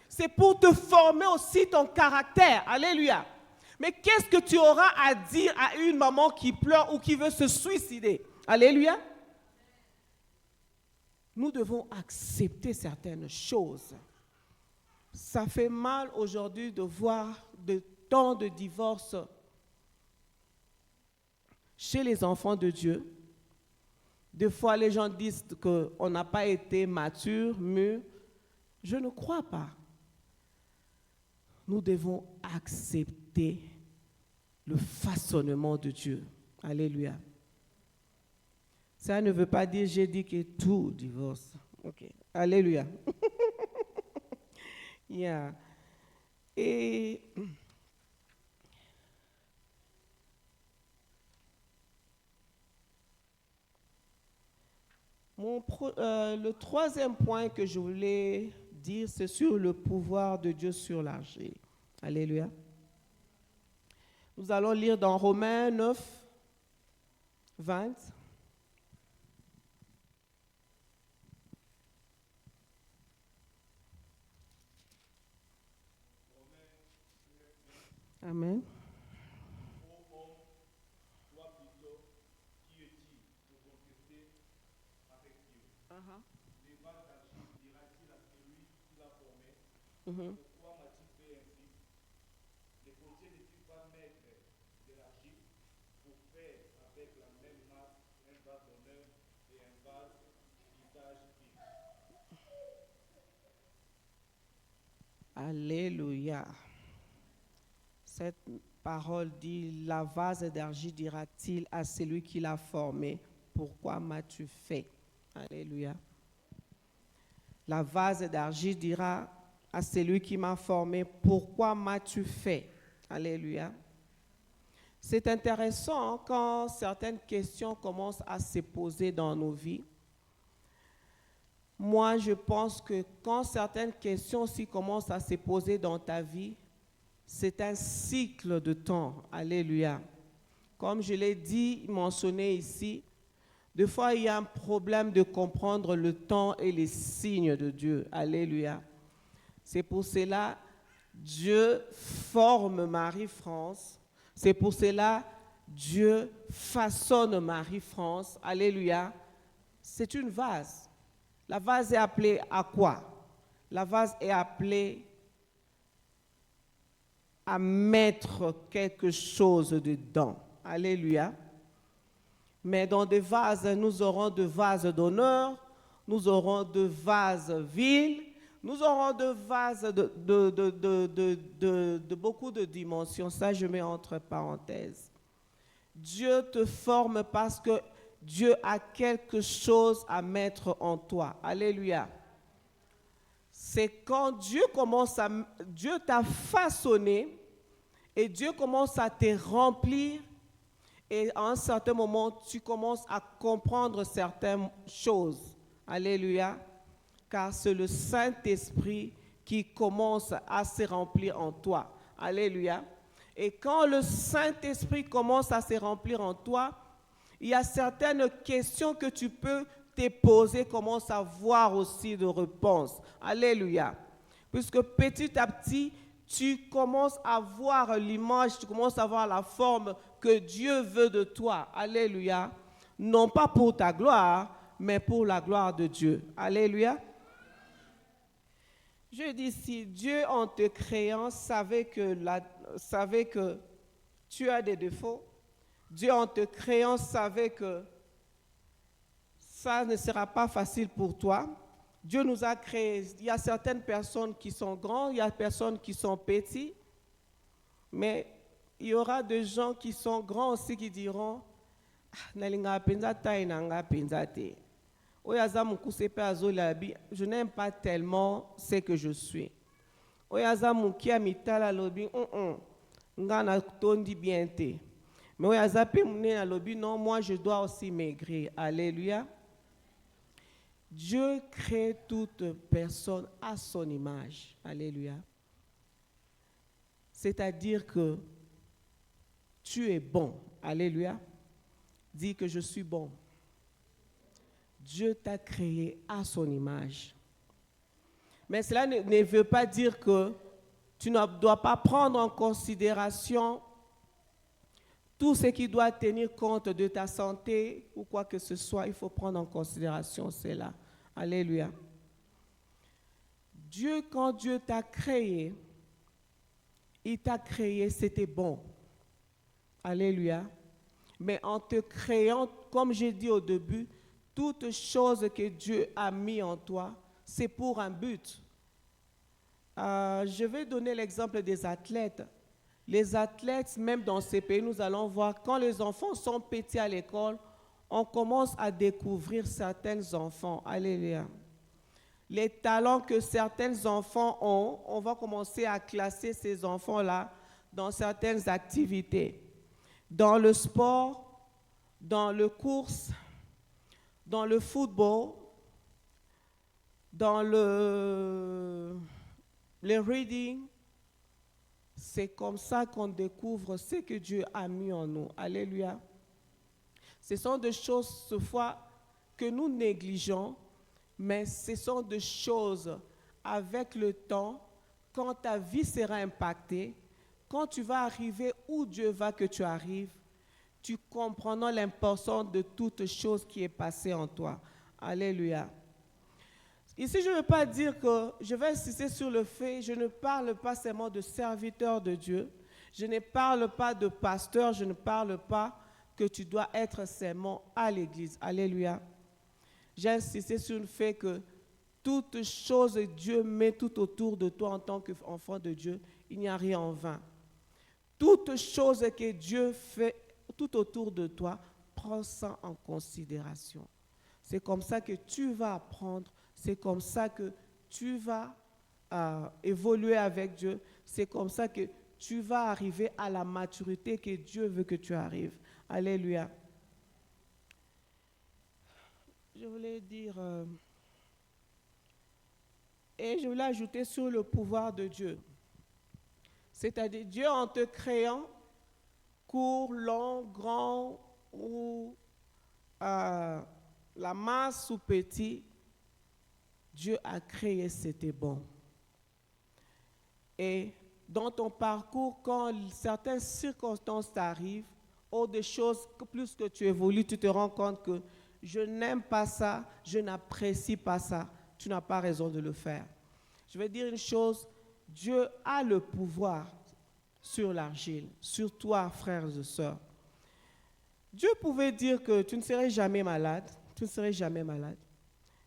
C'est pour te former aussi ton caractère. Alléluia. Mais qu'est-ce que tu auras à dire à une maman qui pleure ou qui veut se suicider? Alléluia. Nous devons accepter certaines choses. Ça fait mal aujourd'hui de voir tant de divorces chez les enfants de Dieu. Des fois, les gens disent qu'on n'a pas été mature, mûr. Je ne crois pas. Nous devons accepter le façonnement de Dieu. Alléluia. Ça ne veut pas dire, j'ai dit que tout divorce. Ok. Alléluia. Yeah. Et le troisième point que je voulais dire, c'est sur le pouvoir de Dieu sur l'argile. Alléluia. Nous allons lire dans Romains 9, 20. Amen. Mm-hmm. Pourquoi m'as-tu fait ainsi? Les potiers ne-tu pas mettre de l'argile pour faire avec la même masse un vase d'honneur et un vase d'usage vil? Alléluia. Cette parole dit, la vase d'argile dira-t-il à celui qui l'a formé, pourquoi m'as-tu fait? Alléluia. La vase d'argile dira à celui qui m'a formé, pourquoi m'as-tu fait? Alléluia. C'est intéressant quand certaines questions commencent à se poser dans nos vies. Moi, je pense que quand certaines questions aussi commencent à se poser dans ta vie, c'est un cycle de temps. Alléluia. Comme je l'ai dit, mentionné ici, des fois, il y a un problème de comprendre le temps et les signes de Dieu. Alléluia. C'est pour cela Dieu forme Marie-France. C'est pour cela Dieu façonne Marie-France. Alléluia. C'est une vase. La vase est appelée à quoi? La vase est appelée à mettre quelque chose dedans. Alléluia. Mais dans des vases, nous aurons des vases d'honneur, nous aurons des vases vils, nous aurons des vases de beaucoup de dimensions. Ça, je mets entre parenthèses. Dieu te forme parce que Dieu a quelque chose à mettre en toi. Alléluia. C'est quand Dieu t'a façonné et Dieu commence à te remplir. Et à un certain moment, tu commences à comprendre certaines choses. Alléluia. Car c'est le Saint-Esprit qui commence à se remplir en toi. Alléluia. Et quand le Saint-Esprit commence à se remplir en toi, il y a certaines questions que tu peux te poser, commence à voir aussi de réponses. Alléluia. Puisque petit à petit, tu commences à voir l'image, tu commences à voir la forme que Dieu veut de toi. Alléluia. Non pas pour ta gloire, mais pour la gloire de Dieu. Alléluia. Je dis, si Dieu en te créant savait que tu as des défauts, Dieu en te créant savait que ça ne sera pas facile pour toi. Dieu nous a créés. Il y a certaines personnes qui sont grandes, il y a des personnes qui sont petites, mais il y aura des gens qui sont grands aussi qui diront je n'aime pas tellement ce que je suis. Mais non, moi je dois aussi maigrir. Alléluia. Dieu crée toute personne à son image. Alléluia. C'est-à-dire que tu es bon. Alléluia. Dis que je suis bon. Dieu t'a créé à son image. Mais cela ne veut pas dire que tu ne dois pas prendre en considération tout ce qui doit tenir compte de ta santé ou quoi que ce soit. Il faut prendre en considération cela. Alléluia. Dieu, quand Dieu t'a créé, il t'a créé, c'était bon. Alléluia. Mais en te créant, comme j'ai dit au début, toute chose que Dieu a mis en toi, c'est pour un but. Je vais donner l'exemple des athlètes. Les athlètes, même dans ces pays, nous allons voir, quand les enfants sont petits à l'école, on commence à découvrir certains enfants. Alléluia. Les talents que certains enfants ont, on va commencer à classer ces enfants-là dans certaines activités. Dans le sport, dans le course, dans le football, dans le reading. C'est comme ça qu'on découvre ce que Dieu a mis en nous. Alléluia. Ce sont des choses, ce fois, que nous négligeons, mais ce sont des choses, avec le temps, quand ta vie sera impactée, quand tu vas arriver où Dieu va que tu arrives, tu comprendras l'importance de toute chose qui est passée en toi. Alléluia. Ici, je ne veux pas dire que, je vais insister sur le fait, je ne parle pas seulement de serviteur de Dieu, je ne parle pas de pasteur, je ne parle pas que tu dois être seulement à l'église. Alléluia. J'ai insisté sur le fait que toute chose Dieu met tout autour de toi en tant qu'enfant de Dieu, il n'y a rien en vain. Toute chose que Dieu fait tout autour de toi, prends ça en considération. C'est comme ça que tu vas apprendre, c'est comme ça que tu vas évoluer avec Dieu, c'est comme ça que tu vas arriver à la maturité que Dieu veut que tu arrives. Alléluia. Je voulais dire, et je voulais ajouter sur le pouvoir de Dieu. C'est-à-dire, Dieu en te créant, court, long, grand, ou la masse ou petit, Dieu a créé, c'était bon. Et dans ton parcours, quand certaines circonstances t'arrivent, ou des choses, plus que tu évolues, tu te rends compte que je n'aime pas ça, je n'apprécie pas ça, tu n'as pas raison de le faire. Je vais dire une chose, Dieu a le pouvoir sur l'argile, sur toi, frères et sœurs. Dieu pouvait dire que tu ne serais jamais malade, tu ne serais jamais malade.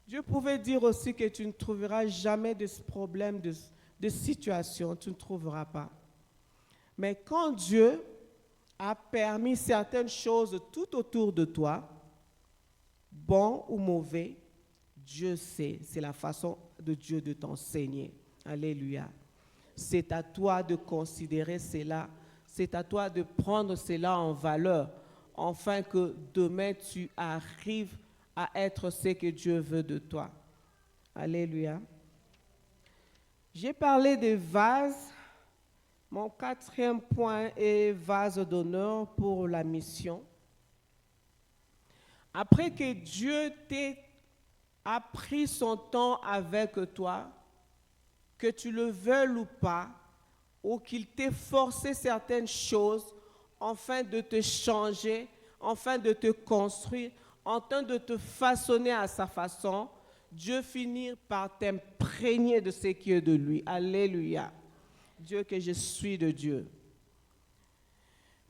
Dieu pouvait dire aussi que tu ne trouveras jamais de problème, de situation, tu ne trouveras pas. Mais quand Dieu a permis certaines choses tout autour de toi, bon ou mauvais, Dieu sait, c'est la façon de Dieu de t'enseigner. Alléluia. C'est à toi de considérer cela, c'est à toi de prendre cela en valeur, afin que demain tu arrives à être ce que Dieu veut de toi. Alléluia. J'ai parlé des vases. Mon 4e point est vase d'honneur pour la mission. Après que Dieu a pris son temps avec toi, que tu le veuilles ou pas, ou qu'il t'ait forcé certaines choses afin de te changer, afin de te construire, en train de te façonner à sa façon, Dieu finit par t'imprégner de ce qui est de lui. Alléluia. Dieu que je suis de Dieu.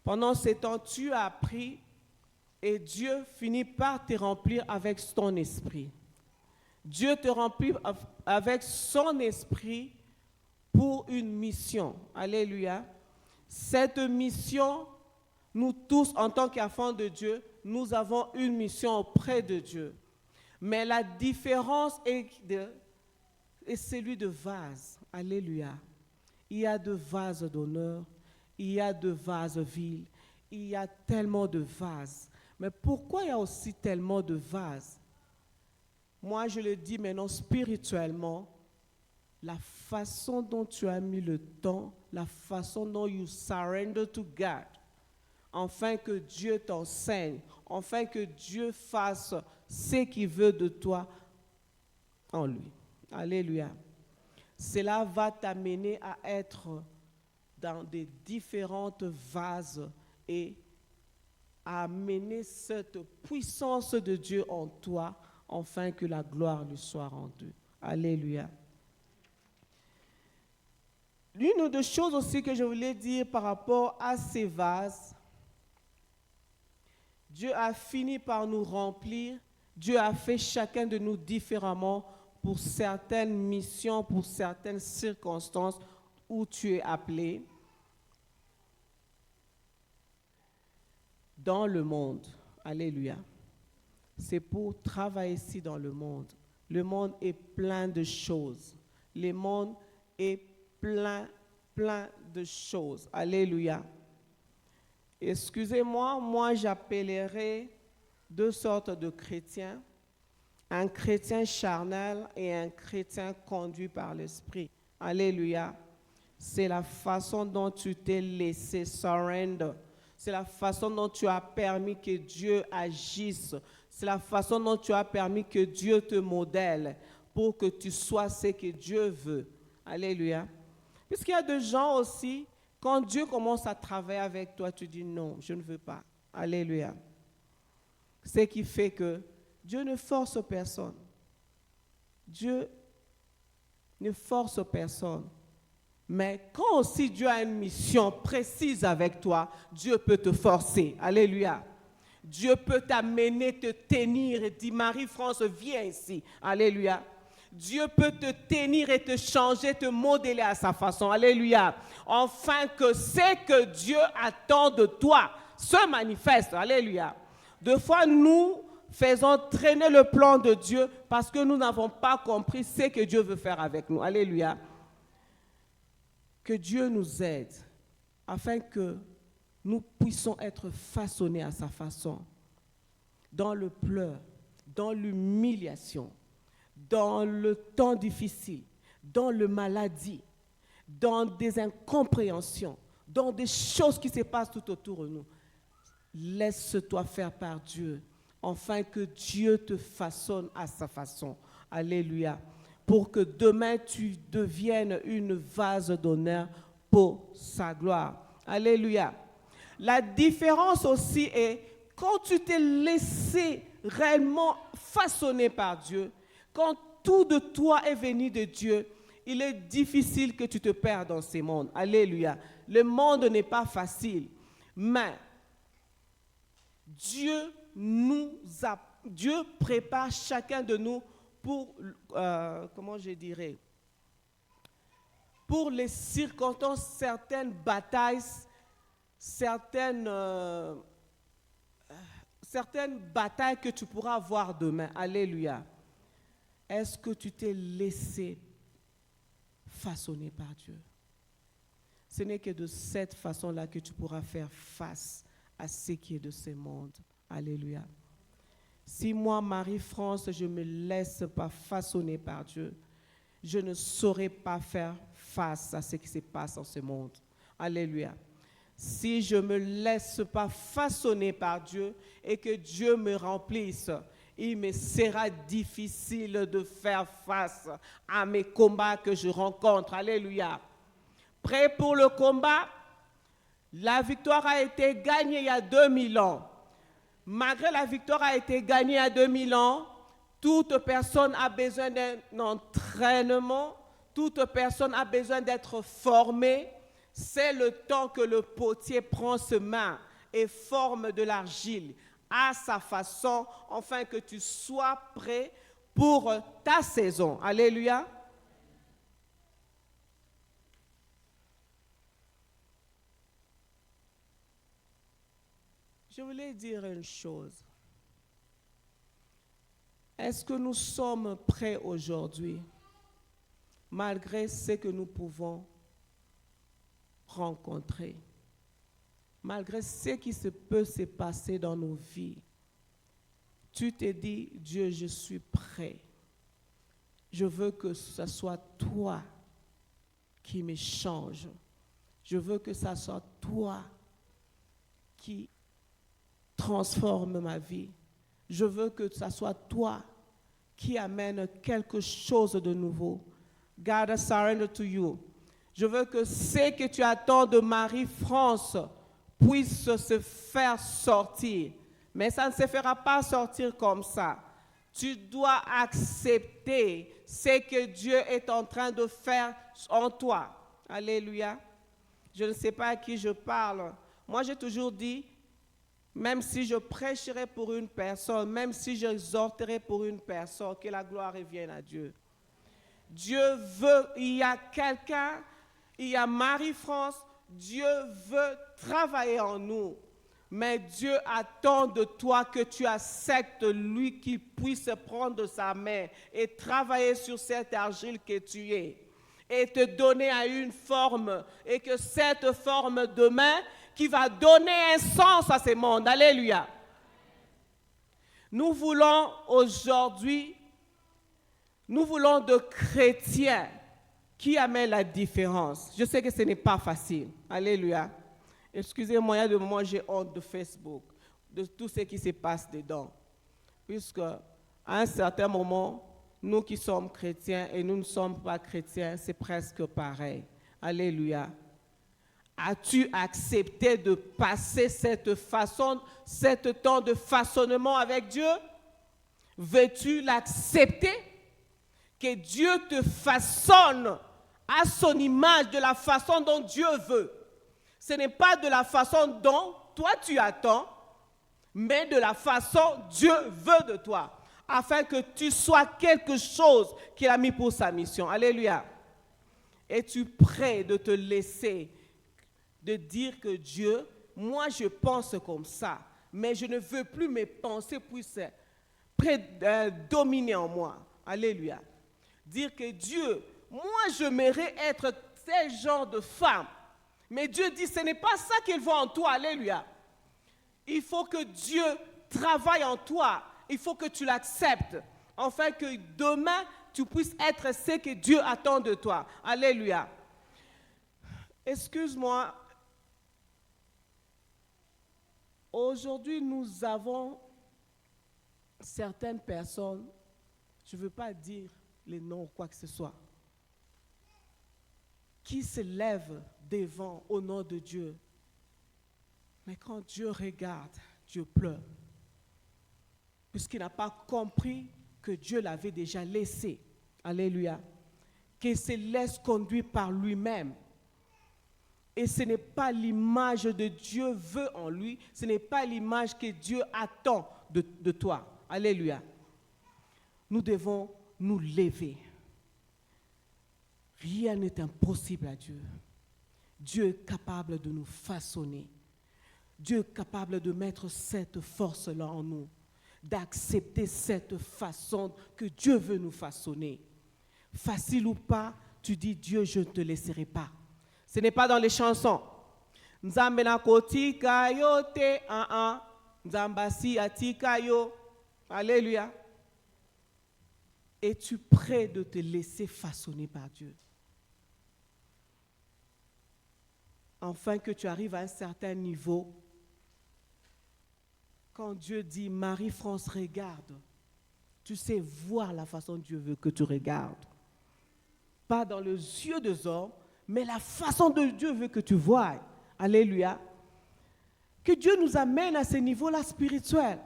Pendant ce temps, tu as appris et Dieu finit par te remplir avec ton esprit. Dieu te remplit avec son esprit pour une mission. Alléluia. Cette mission, nous tous, en tant qu'enfants de Dieu, nous avons une mission auprès de Dieu. Mais la différence est celui de vase. Alléluia. Il y a de vases d'honneur, il y a de vases vils, il y a tellement de vases. Mais pourquoi il y a aussi tellement de vases? Moi, je le dis maintenant spirituellement, la façon dont tu as mis le temps, la façon dont you surrender to God, afin que Dieu t'enseigne, afin que Dieu fasse ce qu'il veut de toi en lui. Alléluia. Cela va t'amener à être dans des différentes vases et à amener cette puissance de Dieu en toi, afin que la gloire lui soit rendue. Alléluia. L'une des choses aussi que je voulais dire par rapport à ces vases, Dieu a fini par nous remplir. Dieu a fait chacun de nous différemment pour certaines missions, pour certaines circonstances où tu es appelé dans le monde. Alléluia. C'est pour travailler ici dans le monde. Le monde est plein de choses. Le monde est plein de choses. Alléluia. Excusez-moi, moi j'appellerai deux sortes de chrétiens. Un chrétien charnel et un chrétien conduit par l'esprit. Alléluia. C'est la façon dont tu t'es laissé surrender. C'est la façon dont tu as permis que Dieu agisse. C'est la façon dont tu as permis que Dieu te modèle pour que tu sois ce que Dieu veut. Alléluia. Puisqu'il y a des gens aussi, quand Dieu commence à travailler avec toi, tu dis non, je ne veux pas. Alléluia. Ce qui fait que Dieu ne force personne. Dieu ne force personne. Mais quand aussi Dieu a une mission précise avec toi, Dieu peut te forcer. Alléluia. Dieu peut t'amener, te tenir et dire, Marie-France, viens ici. Alléluia. Dieu peut te tenir et te changer, te modeler à sa façon. Alléluia. Afin que ce que Dieu attend de toi se manifeste. Alléluia. Deux fois, nous faisons traîner le plan de Dieu parce que nous n'avons pas compris ce que Dieu veut faire avec nous. Alléluia. Que Dieu nous aide afin que nous puissions être façonnés à sa façon, dans le pleur, dans l'humiliation, dans le temps difficile, dans la maladie, dans des incompréhensions, dans des choses qui se passent tout autour de nous. Laisse-toi faire par Dieu, afin que Dieu te façonne à sa façon. Alléluia. Pour que demain tu deviennes une vase d'honneur pour sa gloire. Alléluia. La différence aussi est, quand tu t'es laissé réellement façonner par Dieu, quand tout de toi est venu de Dieu, il est difficile que tu te perdes dans ce monde. Alléluia. Le monde n'est pas facile, mais Dieu prépare chacun de nous pour, pour les circonstances, certaines batailles, certaines batailles que tu pourras avoir demain. Alléluia. Est-ce que tu t'es laissé façonner par Dieu? Ce n'est que de cette façon-là que tu pourras faire face à ce qui est de ce monde. Alléluia. Si moi, Marie-France, je ne me laisse pas façonner par Dieu, je ne saurais pas faire face à ce qui se passe dans ce monde. Alléluia. Si je ne me laisse pas façonner par Dieu et que Dieu me remplisse, il me sera difficile de faire face à mes combats que je rencontre. Alléluia. Prêt pour le combat? La victoire a été gagnée il y a 2000 ans. Malgré la victoire a été gagnée à 2000 ans, toute personne a besoin d'un entraînement, toute personne a besoin d'être formée. C'est le temps que le potier prend ses mains et forme de l'argile à sa façon, afin que tu sois prêt pour ta saison. Alléluia. Je voulais dire une chose. Est-ce que nous sommes prêts aujourd'hui, malgré ce que nous pouvons rencontrer, malgré ce qui peut se passer dans nos vies? Tu te dis, Dieu, je suis prêt. Je veux que ce soit toi qui me change. Je veux que ce soit toi qui transforme ma vie. Je veux que ce soit toi qui amène quelque chose de nouveau. God, I surrender to you. Je veux que ce que tu attends de Marie-France puisse se faire sortir. Mais ça ne se fera pas sortir comme ça. Tu dois accepter ce que Dieu est en train de faire en toi. Alléluia. Je ne sais pas à qui je parle. Moi, j'ai toujours dit, même si je prêcherai pour une personne, même si j'exhorterai pour une personne, que la gloire revienne à Dieu. Dieu veut, il y a quelqu'un, il y a Marie-France, Dieu veut travailler en nous. Mais Dieu attend de toi que tu acceptes lui qui puisse prendre sa main et travailler sur cette argile que tu es. Et te donner à une forme. Et que cette forme demain, qui va donner un sens à ce monde. Alléluia. Nous voulons aujourd'hui, nous voulons de chrétiens qui amènent la différence. Je sais que ce n'est pas facile. Alléluia. Excusez-moi, il y a des moments j'ai honte de Facebook, de tout ce qui se passe dedans. Puisque à un certain moment, nous qui sommes chrétiens et nous ne sommes pas chrétiens, c'est presque pareil. Alléluia. As-tu accepté de passer cette temps de façonnement avec Dieu? Veux-tu l'accepter? Que Dieu te façonne à son image, de la façon dont Dieu veut. Ce n'est pas de la façon dont toi tu attends, mais de la façon dont Dieu veut de toi, afin que tu sois quelque chose qu'il a mis pour sa mission. Alléluia. Es-tu prêt de te laisser, de dire que Dieu, moi je pense comme ça, mais je ne veux plus mes pensées puissent dominer en moi. Alléluia. Dire que Dieu, moi j'aimerais être tel genre de femme, mais Dieu dit ce n'est pas ça qu'il voit en toi. Alléluia. Il faut que Dieu travaille en toi, il faut que tu l'acceptes, afin que demain tu puisses être ce que Dieu attend de toi. Alléluia. Excuse-moi. Aujourd'hui, nous avons certaines personnes, je ne veux pas dire les noms ou quoi que ce soit, qui se lèvent devant au nom de Dieu. Mais quand Dieu regarde, Dieu pleure. Puisqu'il n'a pas compris que Dieu l'avait déjà laissé. Alléluia. Qu'il se laisse conduire par lui-même. Et ce n'est pas l'image de Dieu veut en lui, ce n'est pas l'image que Dieu attend de toi. Alléluia. Nous devons nous lever. Rien n'est impossible à Dieu. Dieu est capable de nous façonner. Dieu est capable de mettre cette force-là en nous, d'accepter cette façon que Dieu veut nous façonner. Facile ou pas, tu dis Dieu, je ne te laisserai pas. Ce n'est pas dans les chansons. Nzambe na kotika yo te Nzambasi atika yo. Alléluia. Es-tu prêt de te laisser façonner par Dieu? Enfin que tu arrives à un certain niveau, quand Dieu dit Marie-France regarde, tu sais voir la façon dont Dieu veut que tu regardes. Pas dans les yeux des hommes, mais la façon dont Dieu veut que tu voies. Alléluia. Que Dieu nous amène à ce niveau-là spirituel.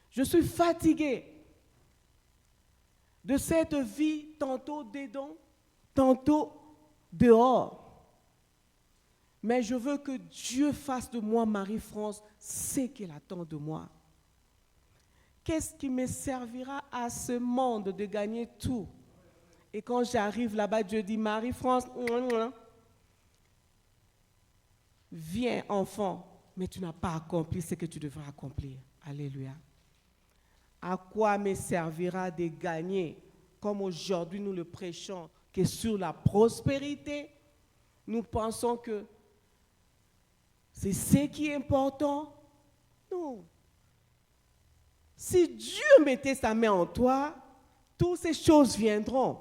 Je suis fatiguée de cette vie tantôt dedans, tantôt dehors. Mais je veux que Dieu fasse de moi, Marie-France, ce qu'il attend de moi. Qu'est-ce qui me servira à ce monde de gagner tout? Et quand j'arrive là-bas, Dieu dit, Marie-France, viens enfant, mais tu n'as pas accompli ce que tu devrais accomplir. Alléluia. À quoi me servira de gagner, comme aujourd'hui nous le prêchons, que sur la prospérité, nous pensons que c'est ce qui est important? Non. Si Dieu mettait sa main en toi, toutes ces choses viendront.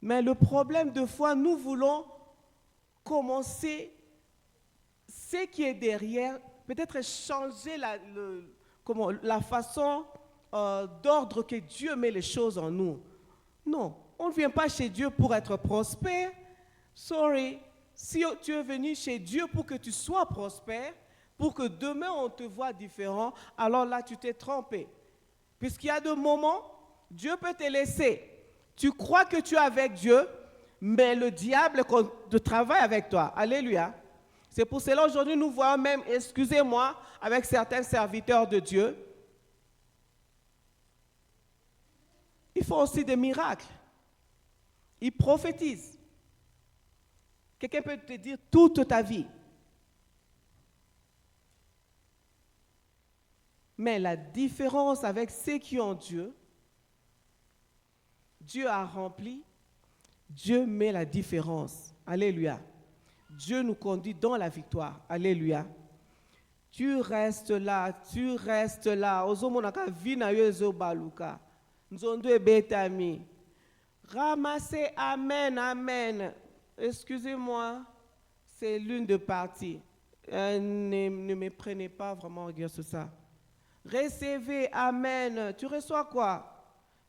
Mais le problème de foi, nous voulons commencer ce qui est derrière, peut-être changer la façon d'ordre que Dieu met les choses en nous. Non, on ne vient pas chez Dieu pour être prospère. Sorry, si tu es venu chez Dieu pour que tu sois prospère, pour que demain on te voit différent, alors là tu t'es trompé. Puisqu'il y a des moments, Dieu peut te laisser. Tu crois que tu es avec Dieu, mais le diable travaille avec toi. Alléluia. C'est pour cela aujourd'hui nous voyons même, excusez-moi, avec certains serviteurs de Dieu, ils font aussi des miracles. Ils prophétisent. Quelqu'un peut te dire toute ta vie. Mais la différence avec ceux qui ont Dieu, Dieu a rempli, Dieu met la différence. Alléluia. Dieu nous conduit dans la victoire. Alléluia. Tu restes là, tu restes là. Ozomonaka vina yezo baluka. Nzondo ebetami. Ramassez, amen, amen. Excusez-moi, c'est l'une de parties. Ne me prenez pas vraiment rigueur sur ça. Recevez, amen. Tu reçois quoi?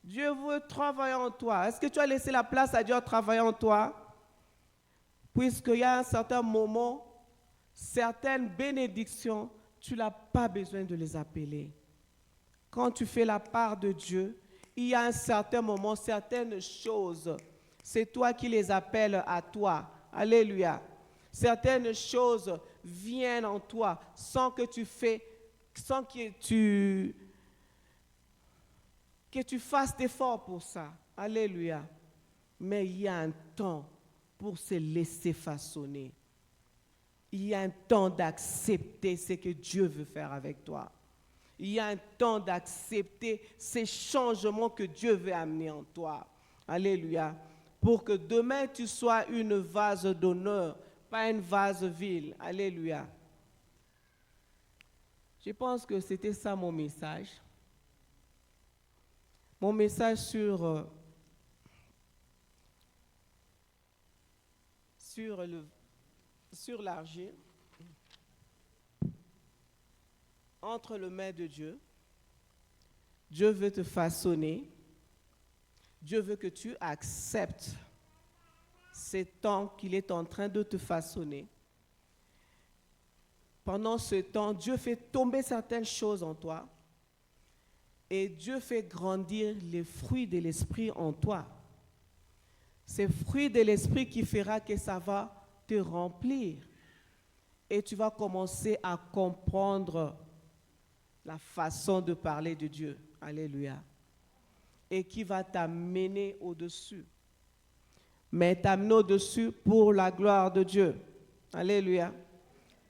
Dieu veut travailler en toi. Est-ce que tu as laissé la place à Dieu à travailler en toi? Puisqu'il y a un certain moment, certaines bénédictions, tu n'as pas besoin de les appeler. Quand tu fais la part de Dieu, il y a un certain moment, certaines choses, c'est toi qui les appelles à toi. Alléluia. Certaines choses viennent en toi sans que tu fasses d'efforts pour ça. Alléluia. Mais il y a un temps pour se laisser façonner. Il y a un temps d'accepter ce que Dieu veut faire avec toi. Il y a un temps d'accepter ces changements que Dieu veut amener en toi. Alléluia. Pour que demain tu sois une vase d'honneur, pas une vase vile. Alléluia. Je pense que c'était ça mon message. Mon message sur l'argile, entre les mains de Dieu. Dieu veut te façonner. Dieu veut que tu acceptes ce temps qu'il est en train de te façonner. Pendant ce temps, Dieu fait tomber certaines choses en toi et Dieu fait grandir les fruits de l'esprit en toi. Ces fruits de l'esprit qui fera que ça va te remplir et tu vas commencer à comprendre la façon de parler de Dieu. Alléluia. Et qui va t'amener au-dessus. Mais t'amener au-dessus pour la gloire de Dieu. Alléluia.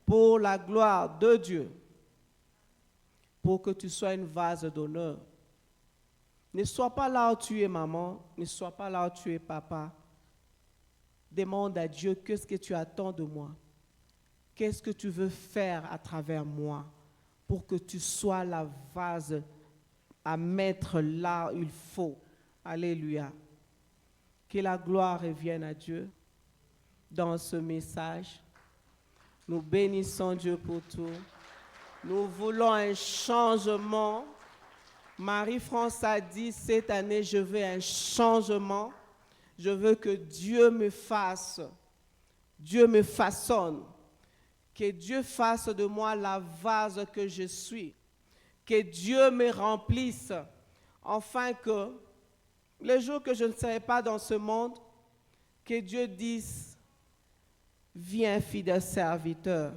Pour la gloire de Dieu. Pour que tu sois une vase d'honneur. Ne sois pas là où tu es maman, ne sois pas là où tu es papa. Demande à Dieu, qu'est-ce que tu attends de moi? Qu'est-ce que tu veux faire à travers moi pour que tu sois la vase à mettre là où il faut. Alléluia. Que la gloire revienne à Dieu dans ce message. Nous bénissons Dieu pour tout. Nous voulons un changement. Marie-France a dit, cette année, je veux un changement. Je veux que Dieu me fasse, Dieu me façonne. Que Dieu fasse de moi la vase que je suis. Que Dieu me remplisse, afin que le jour que je ne serai pas dans ce monde, que Dieu dise, viens fidèle serviteur.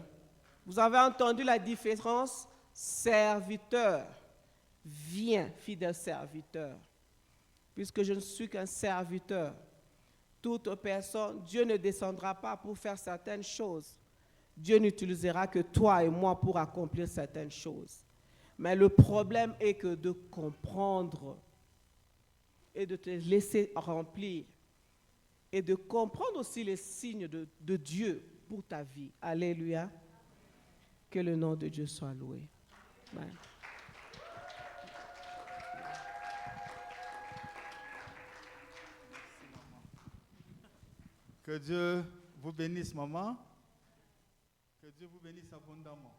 Vous avez entendu la différence? Serviteur. Viens fidèle serviteur. Puisque je ne suis qu'un serviteur. Toute personne, Dieu ne descendra pas pour faire certaines choses. Dieu n'utilisera que toi et moi pour accomplir certaines choses. Mais le problème est que de comprendre et de te laisser remplir et de comprendre aussi les signes de Dieu pour ta vie. Alléluia. Que le nom de Dieu soit loué. Amen. Que Dieu vous bénisse, maman. Que Dieu vous bénisse abondamment.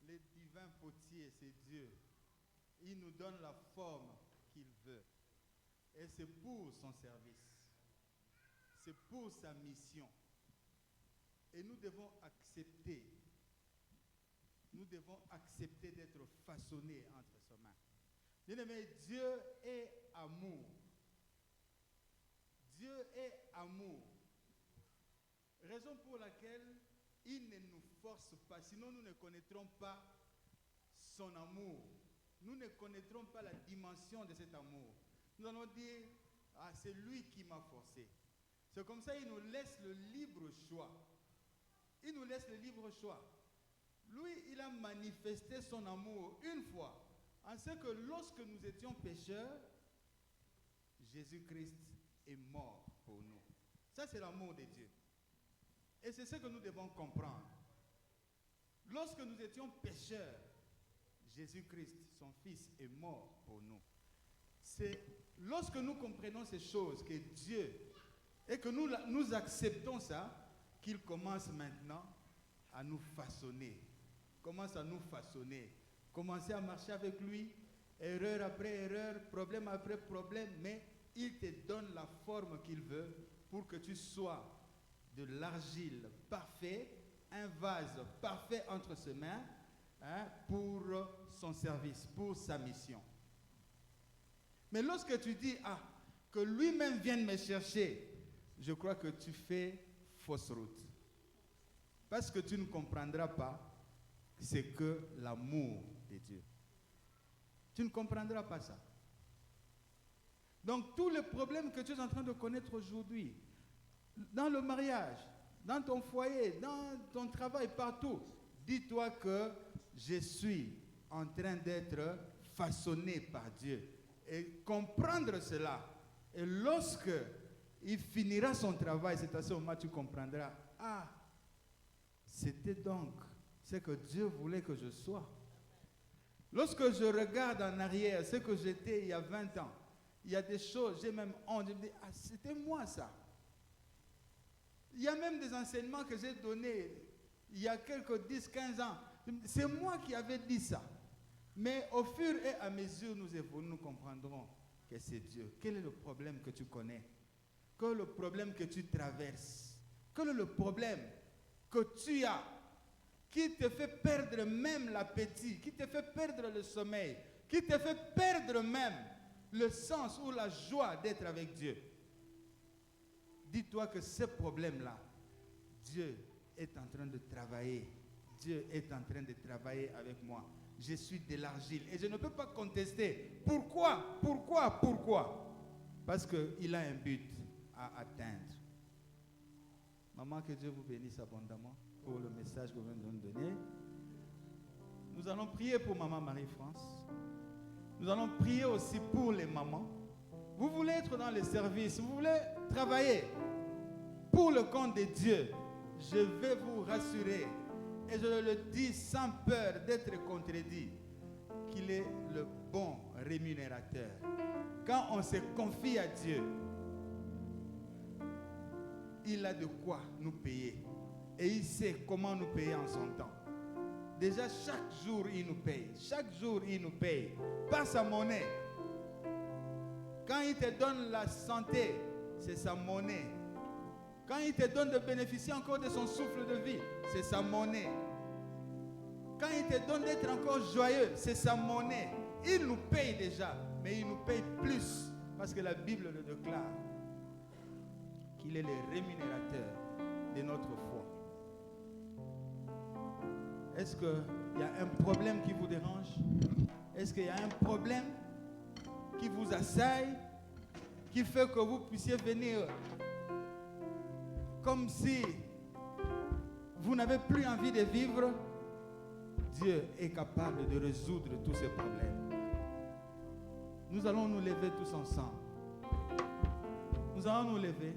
Les divins potiers, c'est Dieu. Il nous donne la forme qu'il veut. Et c'est pour son service. C'est pour sa mission. Et nous devons accepter. Nous devons accepter d'être façonnés entre ses mains. Bien-aimé, Dieu est amour. Dieu est amour. Raison pour laquelle il ne nous force pas, sinon nous ne connaîtrons pas son amour. Nous ne connaîtrons pas la dimension de cet amour. Nous allons dire, ah, c'est lui qui m'a forcé. C'est comme ça qu'il nous laisse le libre choix. Il nous laisse le libre choix. Lui, il a manifesté son amour une fois, en ce que lorsque nous étions pécheurs, Jésus-Christ est mort pour nous. Ça, c'est l'amour de Dieu. Et c'est ce que nous devons comprendre. Lorsque nous étions pécheurs, Jésus-Christ, son Fils, est mort pour nous. C'est lorsque nous comprenons ces choses que Dieu, et que nous acceptons ça, qu'il commence maintenant à nous façonner. Commence à nous façonner. Commencer à marcher avec lui, erreur après erreur, problème après problème, mais il te donne la forme qu'il veut pour que tu sois de l'argile parfait, un vase parfait entre ses mains, pour son service, pour sa mission. Mais lorsque tu dis, que lui-même vienne me chercher, je crois que tu fais fausse route. Parce que tu ne comprendras pas c'est que l'amour de Dieu. Tu ne comprendras pas ça. Donc tous les problèmes que tu es en train de connaître aujourd'hui, dans le mariage, dans ton foyer, dans ton travail, partout, dis-toi que je suis en train d'être façonné par Dieu. Et comprendre cela. Et lorsque il finira son travail, c'est à ce moment que tu comprendras, c'était donc ce que Dieu voulait que je sois. Lorsque je regarde en arrière ce que j'étais il y a 20 ans, il y a des choses, j'ai même honte, je me dis, c'était moi ça. Il y a même des enseignements que j'ai donnés il y a quelques 10, 15 ans. C'est moi qui avais dit ça. Mais au fur et à mesure, nous comprendrons que c'est Dieu. Quel est le problème que tu connais? Quel est le problème que tu traverses? Quel est le problème que tu as qui te fait perdre même l'appétit, qui te fait perdre le sommeil, qui te fait perdre même le sens ou la joie d'être avec Dieu? Dis-toi que ce problème-là, Dieu est en train de travailler. Dieu est en train de travailler avec moi. Je suis de l'argile et je ne peux pas contester. Pourquoi? Parce qu'il a un but à atteindre. Maman, que Dieu vous bénisse abondamment pour le message que vous venez de nous donner. Nous allons prier pour Maman Marie-France. Nous allons prier aussi pour les mamans. Vous voulez être dans le service, vous voulez travailler pour le compte de Dieu. Je vais vous rassurer, et je le dis sans peur d'être contredit, qu'il est le bon rémunérateur. Quand on se confie à Dieu, il a de quoi nous payer. Et il sait comment nous payer en son temps. Déjà, chaque jour, il nous paye. Chaque jour, il nous paye. Par sa monnaie. Quand il te donne la santé, c'est sa monnaie. Quand il te donne de bénéficier encore de son souffle de vie, c'est sa monnaie. Quand il te donne d'être encore joyeux, c'est sa monnaie. Il nous paye déjà, mais il nous paye plus. Parce que la Bible le déclare. Qu'il est le rémunérateur de notre foi. Est-ce qu'il y a un problème qui vous dérange? Est-ce qu'il y a un problème qui vous assaille, qui fait que vous puissiez venir comme si vous n'avez plus envie de vivre? Dieu est capable de résoudre tous ces problèmes. Nous allons nous lever tous ensemble. Nous allons nous lever.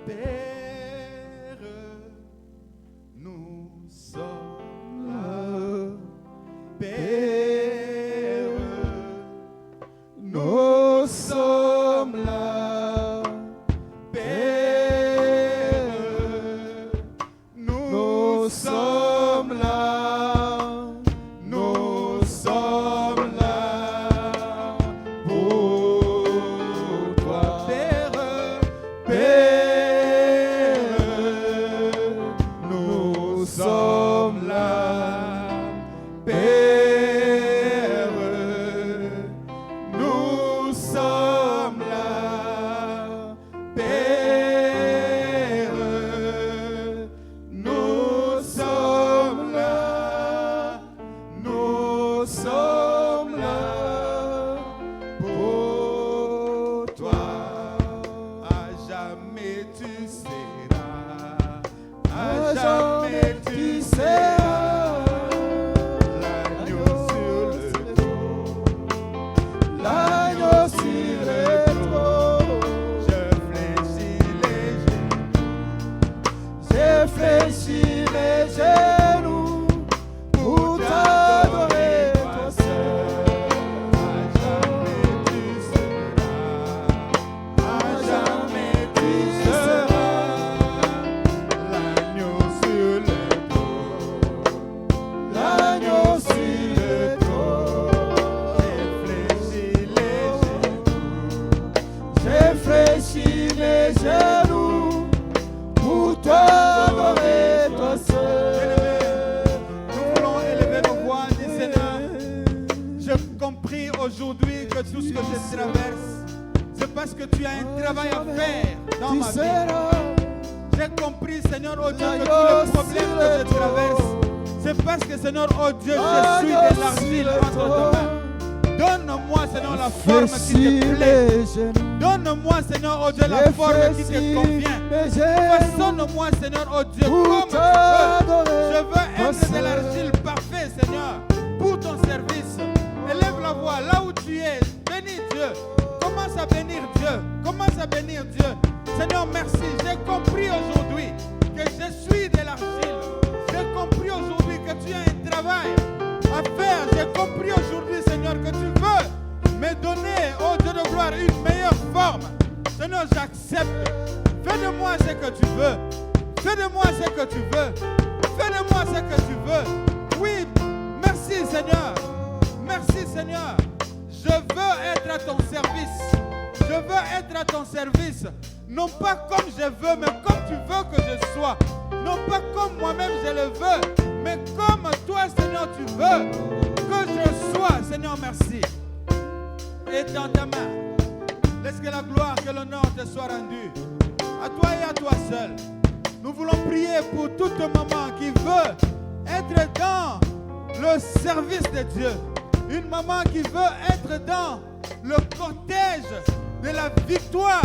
Père, nous sommes là. Père, nous sommes là. Père, nous sommes là. Nous sommes là pour toi. Père, Père, nous sommes là. Père, nous sommes là. Père, nous sommes là. Nous sommes là pour toi. À jamais tu seras. À jamais tu seras. L'agneau sur le trône. L'agneau sur le trône. Je fléchis les genoux pour t'adorer, toi seul. À jamais tu seras. À jamais tu seras. L'agneau sur le trône. L'agneau sur le trône. J'ai fléchi les genoux pour t'adorer, toi seul. Nous voulons élever nos voix, dit Seigneur. J'ai compris aujourd'hui que tout ce que je traverse, c'est parce que tu as un travail à faire dans ma vie. J'ai compris, Seigneur, oh Dieu, que tous les problèmes que je traverse, c'est parce que, Seigneur, oh Dieu, je suis de l'argile entre tes mains. Donne-moi, Seigneur, la forme qui te plaît. Donne-moi, Seigneur, oh Dieu, la forme qui te convient. Façonne-moi, Seigneur, oh Dieu, comme tu veux. Je veux être de l'argile parfait, Seigneur, pour ton service. Élève la voix là où tu es. Bénis Dieu. Commence à bénir Dieu. Commence à bénir Dieu. Seigneur, merci. J'ai compris aujourd'hui que je suis de l'argile. J'ai compris aujourd'hui que tu as un travail à faire. J'ai compris aujourd'hui, Seigneur, que tu veux me donner, oh Dieu de gloire, une meilleure forme. Seigneur, j'accepte. Fais de moi ce que tu veux. Fais de moi ce que tu veux. Fais de moi ce que tu veux. Oui, merci Seigneur. Merci Seigneur. Je veux être à ton service. Je veux être à ton service. Non pas comme je veux, mais comme tu veux que je sois. Non pas comme moi-même je le veux, mais comme toi, Seigneur, tu veux que je sois. Seigneur, merci. Étends ta main. Laisse que la gloire, que l'honneur te soit rendu. À toi et à toi seul. Nous voulons prier pour toute maman qui veut être dans le service de Dieu. Une maman qui veut être dans le cortège de la victoire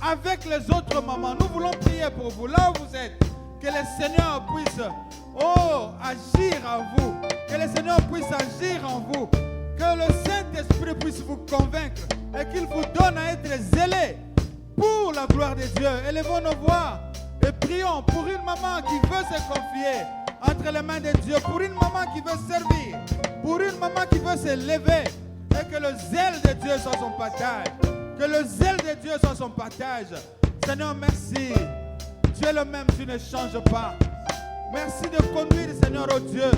avec les autres mamans. Nous voulons prier pour vous, là où vous êtes. Que le Seigneur puisse agir en vous. Que le Seigneur puisse agir en vous. Que le Saint-Esprit puisse vous convaincre et qu'il vous donne à être zélé pour la gloire de Dieu. Élevons nos voix et prions pour une maman qui veut se confier entre les mains de Dieu, pour une maman qui veut servir, pour une maman qui veut se lever, et que le zèle de Dieu soit son partage. Que le zèle de Dieu soit son partage. Seigneur, merci. Tu es le même, tu ne changes pas. Merci de conduire, Seigneur, oh Dieu.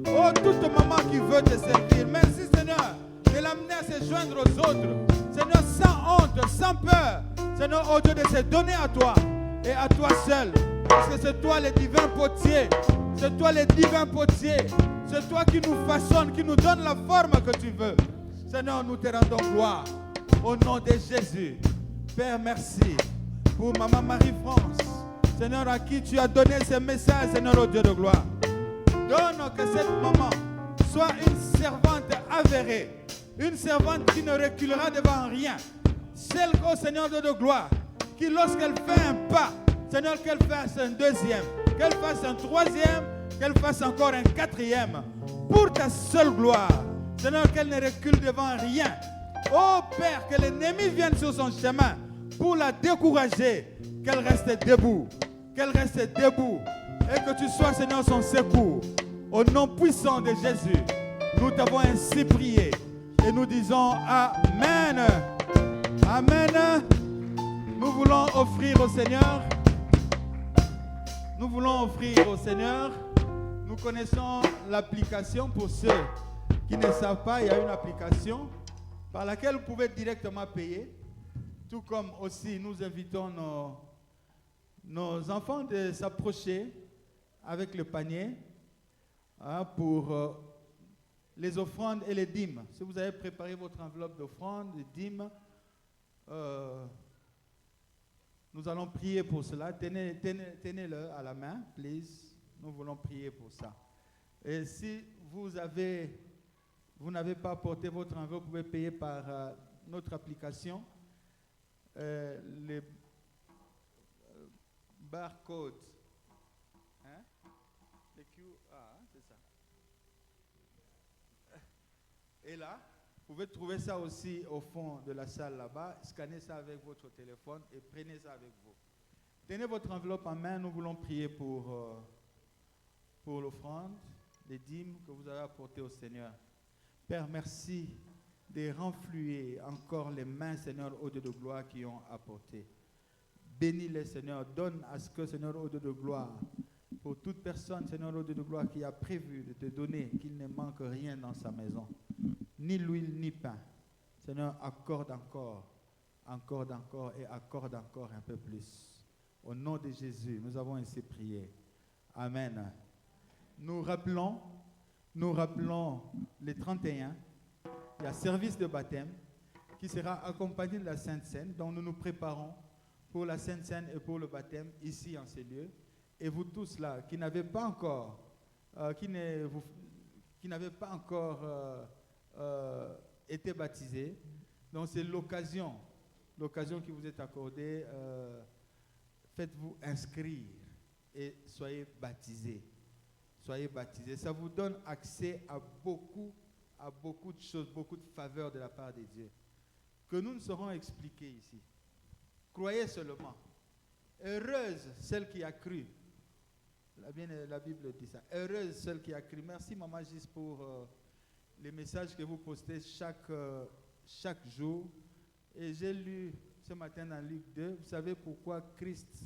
Oh, toute maman qui veut te servir. Merci, Seigneur, de l'amener à se joindre aux autres. Seigneur, sans honte, sans peur. Seigneur, oh Dieu, de se donner à toi et à toi seul. Parce que c'est toi le divin potier. C'est toi le divin potier. C'est toi qui nous façonne, qui nous donne la forme que tu veux. Seigneur, nous te rendons gloire. Au nom de Jésus. Père, merci pour Maman Marie-France. Seigneur, à qui tu as donné ce message, Seigneur, au Dieu de gloire. Donne que cette maman soit une servante avérée. Une servante qui ne reculera devant rien. Celle, oh Seigneur Dieu de gloire, qui lorsqu'elle fait un pas, Seigneur, qu'elle fasse un deuxième, qu'elle fasse un troisième, qu'elle fasse encore un quatrième. Pour ta seule gloire. Seigneur, qu'elle ne recule devant rien. Oh Père, que l'ennemi vienne sur son chemin pour la décourager. Qu'elle reste debout. Qu'elle reste debout. Et que tu sois, Seigneur, son secours. Au nom puissant de Jésus, nous t'avons ainsi prié. Et nous disons Amen. Amen. Nous voulons offrir au Seigneur. Nous voulons offrir au Seigneur. Nous connaissons l'application pour ceux qui ne savent pas. Il y a une application par laquelle vous pouvez directement payer. Tout comme aussi nous invitons nos enfants de s'approcher avec le panier pour les offrandes et les dîmes. Si vous avez préparé votre enveloppe d'offrandes, de dîmes, nous allons prier pour cela. Tenez-le à la main, please. Nous voulons prier pour ça. Et si vous n'avez pas apporté votre enveloppe, vous pouvez payer par notre application. Les barcodes. Hein? Les QR, c'est ça. Et là, vous pouvez trouver ça aussi au fond de la salle là-bas. Scannez ça avec votre téléphone et prenez ça avec vous. Tenez votre enveloppe en main. Nous voulons prier pour l'offrande, les dîmes que vous avez apportées au Seigneur. Père, merci de renflouer encore les mains, Seigneur, au Dieu de gloire qui ont apporté. Bénis-les, Seigneur. Donne à ce que, Seigneur, au Dieu de gloire, pour toute personne, Seigneur, au Dieu de gloire, qui a prévu de te donner, qu'il ne manque rien dans sa maison. Ni l'huile, ni pain. Seigneur, accorde encore et accorde encore un peu plus. Au nom de Jésus, nous avons ainsi prié. Amen. Nous rappelons les 31, il y a service de baptême qui sera accompagné de la Sainte Seine, dont nous nous préparons pour la Sainte Seine et pour le baptême ici en ces lieux. Et vous tous là, qui n'avez pas encore, été baptisés, donc c'est l'occasion qui vous est accordée. Faites-vous inscrire et soyez baptisés. Soyez baptisés. Ça vous donne accès à beaucoup de choses, beaucoup de faveurs de la part de Dieu, que nous ne saurons expliquer ici. Croyez seulement. Heureuse celle qui a cru. La Bible dit ça. Heureuse celle qui a cru. Merci Maman Gis pour les messages que vous postez chaque jour. Et j'ai lu ce matin dans Luc 2, vous savez pourquoi Christ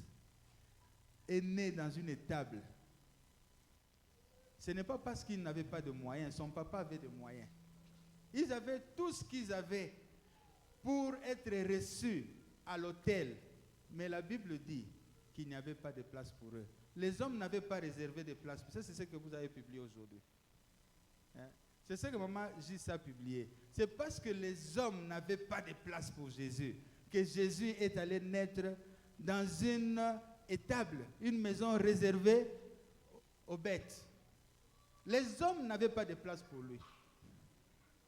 est né dans une étable. Ce n'est pas parce qu'il n'avait pas de moyens, son papa avait des moyens. Ils avaient tout ce qu'ils avaient pour être reçus à l'hôtel. Mais la Bible dit qu'il n'y avait pas de place pour eux. Les hommes n'avaient pas réservé de place. Ça, c'est ce que vous avez publié aujourd'hui. Hein? C'est ce que Maman Gis a publié. C'est parce que les hommes n'avaient pas de place pour Jésus que Jésus est allé naître dans une étable, une maison réservée aux bêtes. Les hommes n'avaient pas de place pour lui.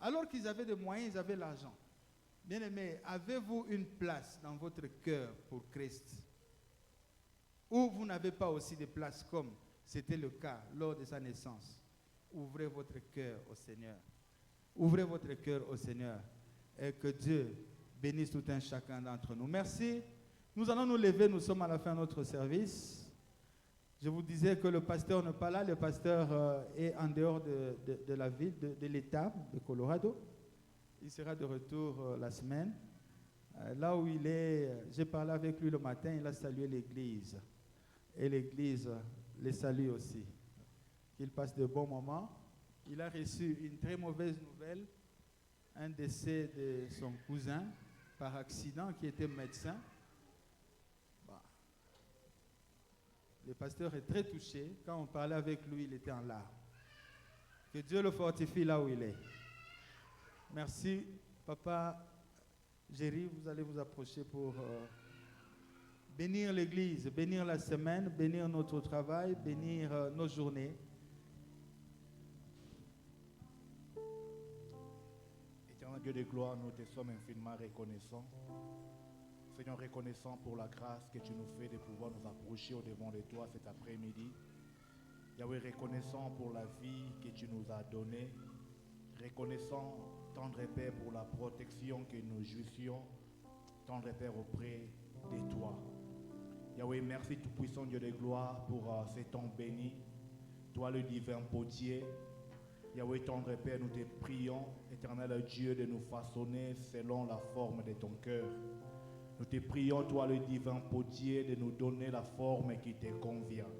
Alors qu'ils avaient des moyens, ils avaient l'argent. Bien-aimés, avez-vous une place dans votre cœur pour Christ? Ou vous n'avez pas aussi de place comme c'était le cas lors de sa naissance? Ouvrez votre cœur au Seigneur. Ouvrez votre cœur au Seigneur. Et que Dieu bénisse tout un chacun d'entre nous. Merci. Nous allons nous lever. Nous sommes à la fin de notre service. Je vous disais que le pasteur n'est pas là. Le pasteur est en dehors de la ville, de l'État de Colorado. Il sera de retour la semaine. Là où il est, j'ai parlé avec lui le matin. Il a salué l'église. Et l'église les salue aussi. Qu'il passe de bons moments. Il a reçu une très mauvaise nouvelle. Un décès de son cousin par accident qui était médecin. Le pasteur est très touché. Quand on parlait avec lui, il était en larmes. Que Dieu le fortifie là où il est. Merci, Papa Géry. Vous allez vous approcher pour bénir l'église, bénir la semaine, bénir notre travail, bénir nos journées. Éternel Dieu de gloire, nous te sommes infiniment reconnaissants. Seigneur, reconnaissant pour la grâce que tu nous fais de pouvoir nous approcher au-devant de toi cet après-midi. Yahweh, reconnaissant pour la vie que tu nous as donnée. Reconnaissant, tendre Père, pour la protection que nous jouissions, tendre Père, auprès de toi. Yahweh, merci tout-puissant Dieu de gloire pour ces temps bénis. Toi le divin potier. Yahweh, tendre Père, nous te prions, éternel Dieu, de nous façonner selon la forme de ton cœur. Nous te prions, toi le divin potier, de nous donner la forme qui te convient.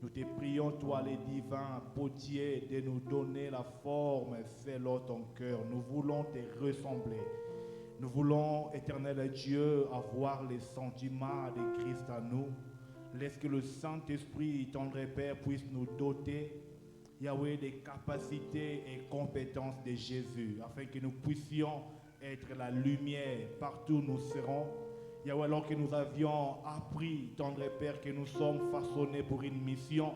Nous te prions, toi le divin potier, de nous donner la forme selon ton cœur. Nous voulons te ressembler. Nous voulons, éternel Dieu, avoir les sentiments de Christ en nous. Laisse que le Saint-Esprit, tendre Père, puisse nous doter, Yahweh, des capacités et compétences de Jésus, afin que nous puissions être la lumière partout où nous serons. Yahweh, alors que nous avions appris, tendre Père, que nous sommes façonnés pour une mission,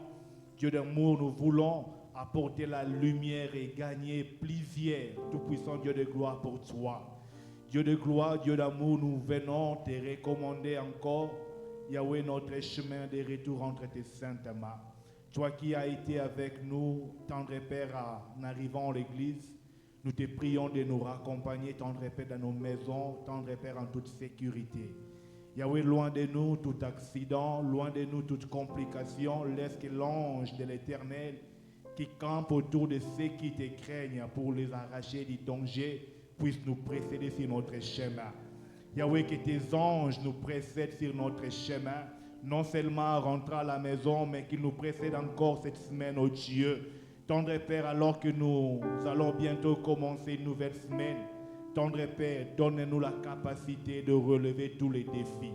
Dieu d'amour, nous voulons apporter la lumière et gagner plaisir, tout-puissant Dieu de gloire pour toi. Dieu de gloire, Dieu d'amour, nous venons te recommander encore, Yahweh, notre chemin de retour entre tes saintes mains. Toi qui as été avec nous, tendre Père, en arrivant à l'église, nous te prions de nous raccompagner, tendre Père, dans nos maisons, tendre Père, en toute sécurité. Yahweh, loin de nous tout accident, loin de nous toute complication, laisse que l'ange de l'Éternel qui campe autour de ceux qui te craignent pour les arracher du danger, puisse nous précéder sur notre chemin. Yahweh, que tes anges nous précèdent sur notre chemin, non seulement rentrer à la maison, mais qu'ils nous précèdent encore cette semaine, oh Dieu. Tendre Père, alors que nous allons bientôt commencer une nouvelle semaine, tendre Père, donne-nous la capacité de relever tous les défis.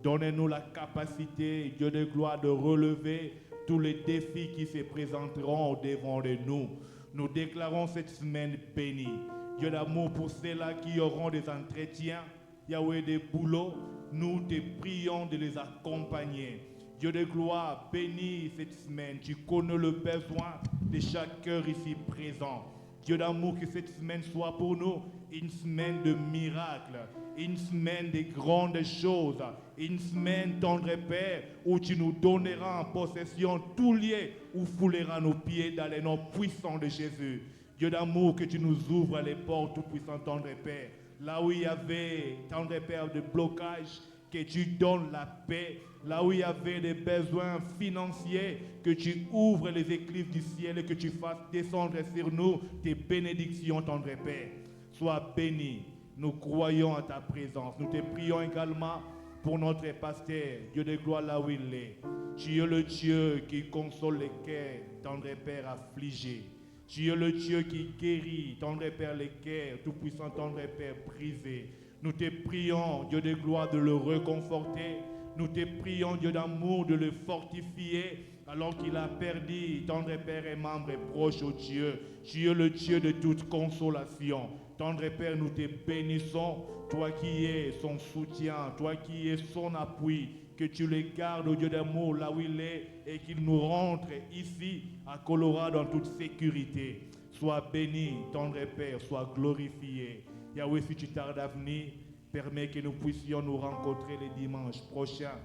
Donne-nous la capacité, Dieu de gloire, de relever tous les défis qui se présenteront devant de nous. Nous déclarons cette semaine bénie. Dieu d'amour, pour ceux-là qui auront des entretiens, Yahweh, des boulots, nous te prions de les accompagner. Dieu de gloire, bénis cette semaine. Tu connais le besoin de chaque cœur ici présent. Dieu d'amour, que cette semaine soit pour nous une semaine de miracles, une semaine de grandes choses, une semaine, tendre Père, où tu nous donneras en possession tout lieu où foulera nos pieds dans les noms puissants de Jésus. Dieu d'amour, que tu nous ouvres les portes, tout puissant, tendre Père. Là où il y avait, tendre Père, de blocage, que tu donnes la paix. Là où il y avait des besoins financiers, que tu ouvres les écluses du ciel et que tu fasses descendre sur nous tes bénédictions, tendre Père. Sois béni. Nous croyons à ta présence. Nous te prions également pour notre pasteur, Dieu de gloire, là où il est. Tu es le Dieu qui console les cœurs, tendre Père, affligés. Tu es le Dieu qui guérit, tendre Père, les cœurs, tout-puissant, tendre Père, brisés. Nous te prions, Dieu de gloire, de le réconforter. Nous te prions, Dieu d'amour, de le fortifier alors qu'il a perdu, tendre Père, et membre et proche au Dieu. Tu es le Dieu de toute consolation. Tendre Père, nous te bénissons, toi qui es son soutien, toi qui es son appui, que tu le gardes, au Dieu d'amour, là où il est, et qu'il nous rentre ici à Colorado en toute sécurité. Sois béni, tendre Père, sois glorifié. Yahweh, si tu tardes à venir, permets que nous puissions nous rencontrer les dimanches prochains.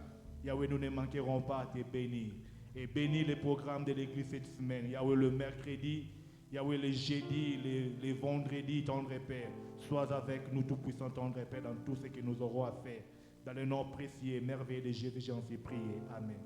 Yahweh, nous ne manquerons pas à te bénir. Et bénis les programmes de l'église cette semaine. Yahweh, le mercredi, Yahweh, les jeudis, les vendredis, tendre Père. Sois avec nous, tout-puissant, tendre Père, dans tout ce que nous aurons à faire. Dans le nom précieux et merveilleux de Jésus, j'en suis prié. Amen.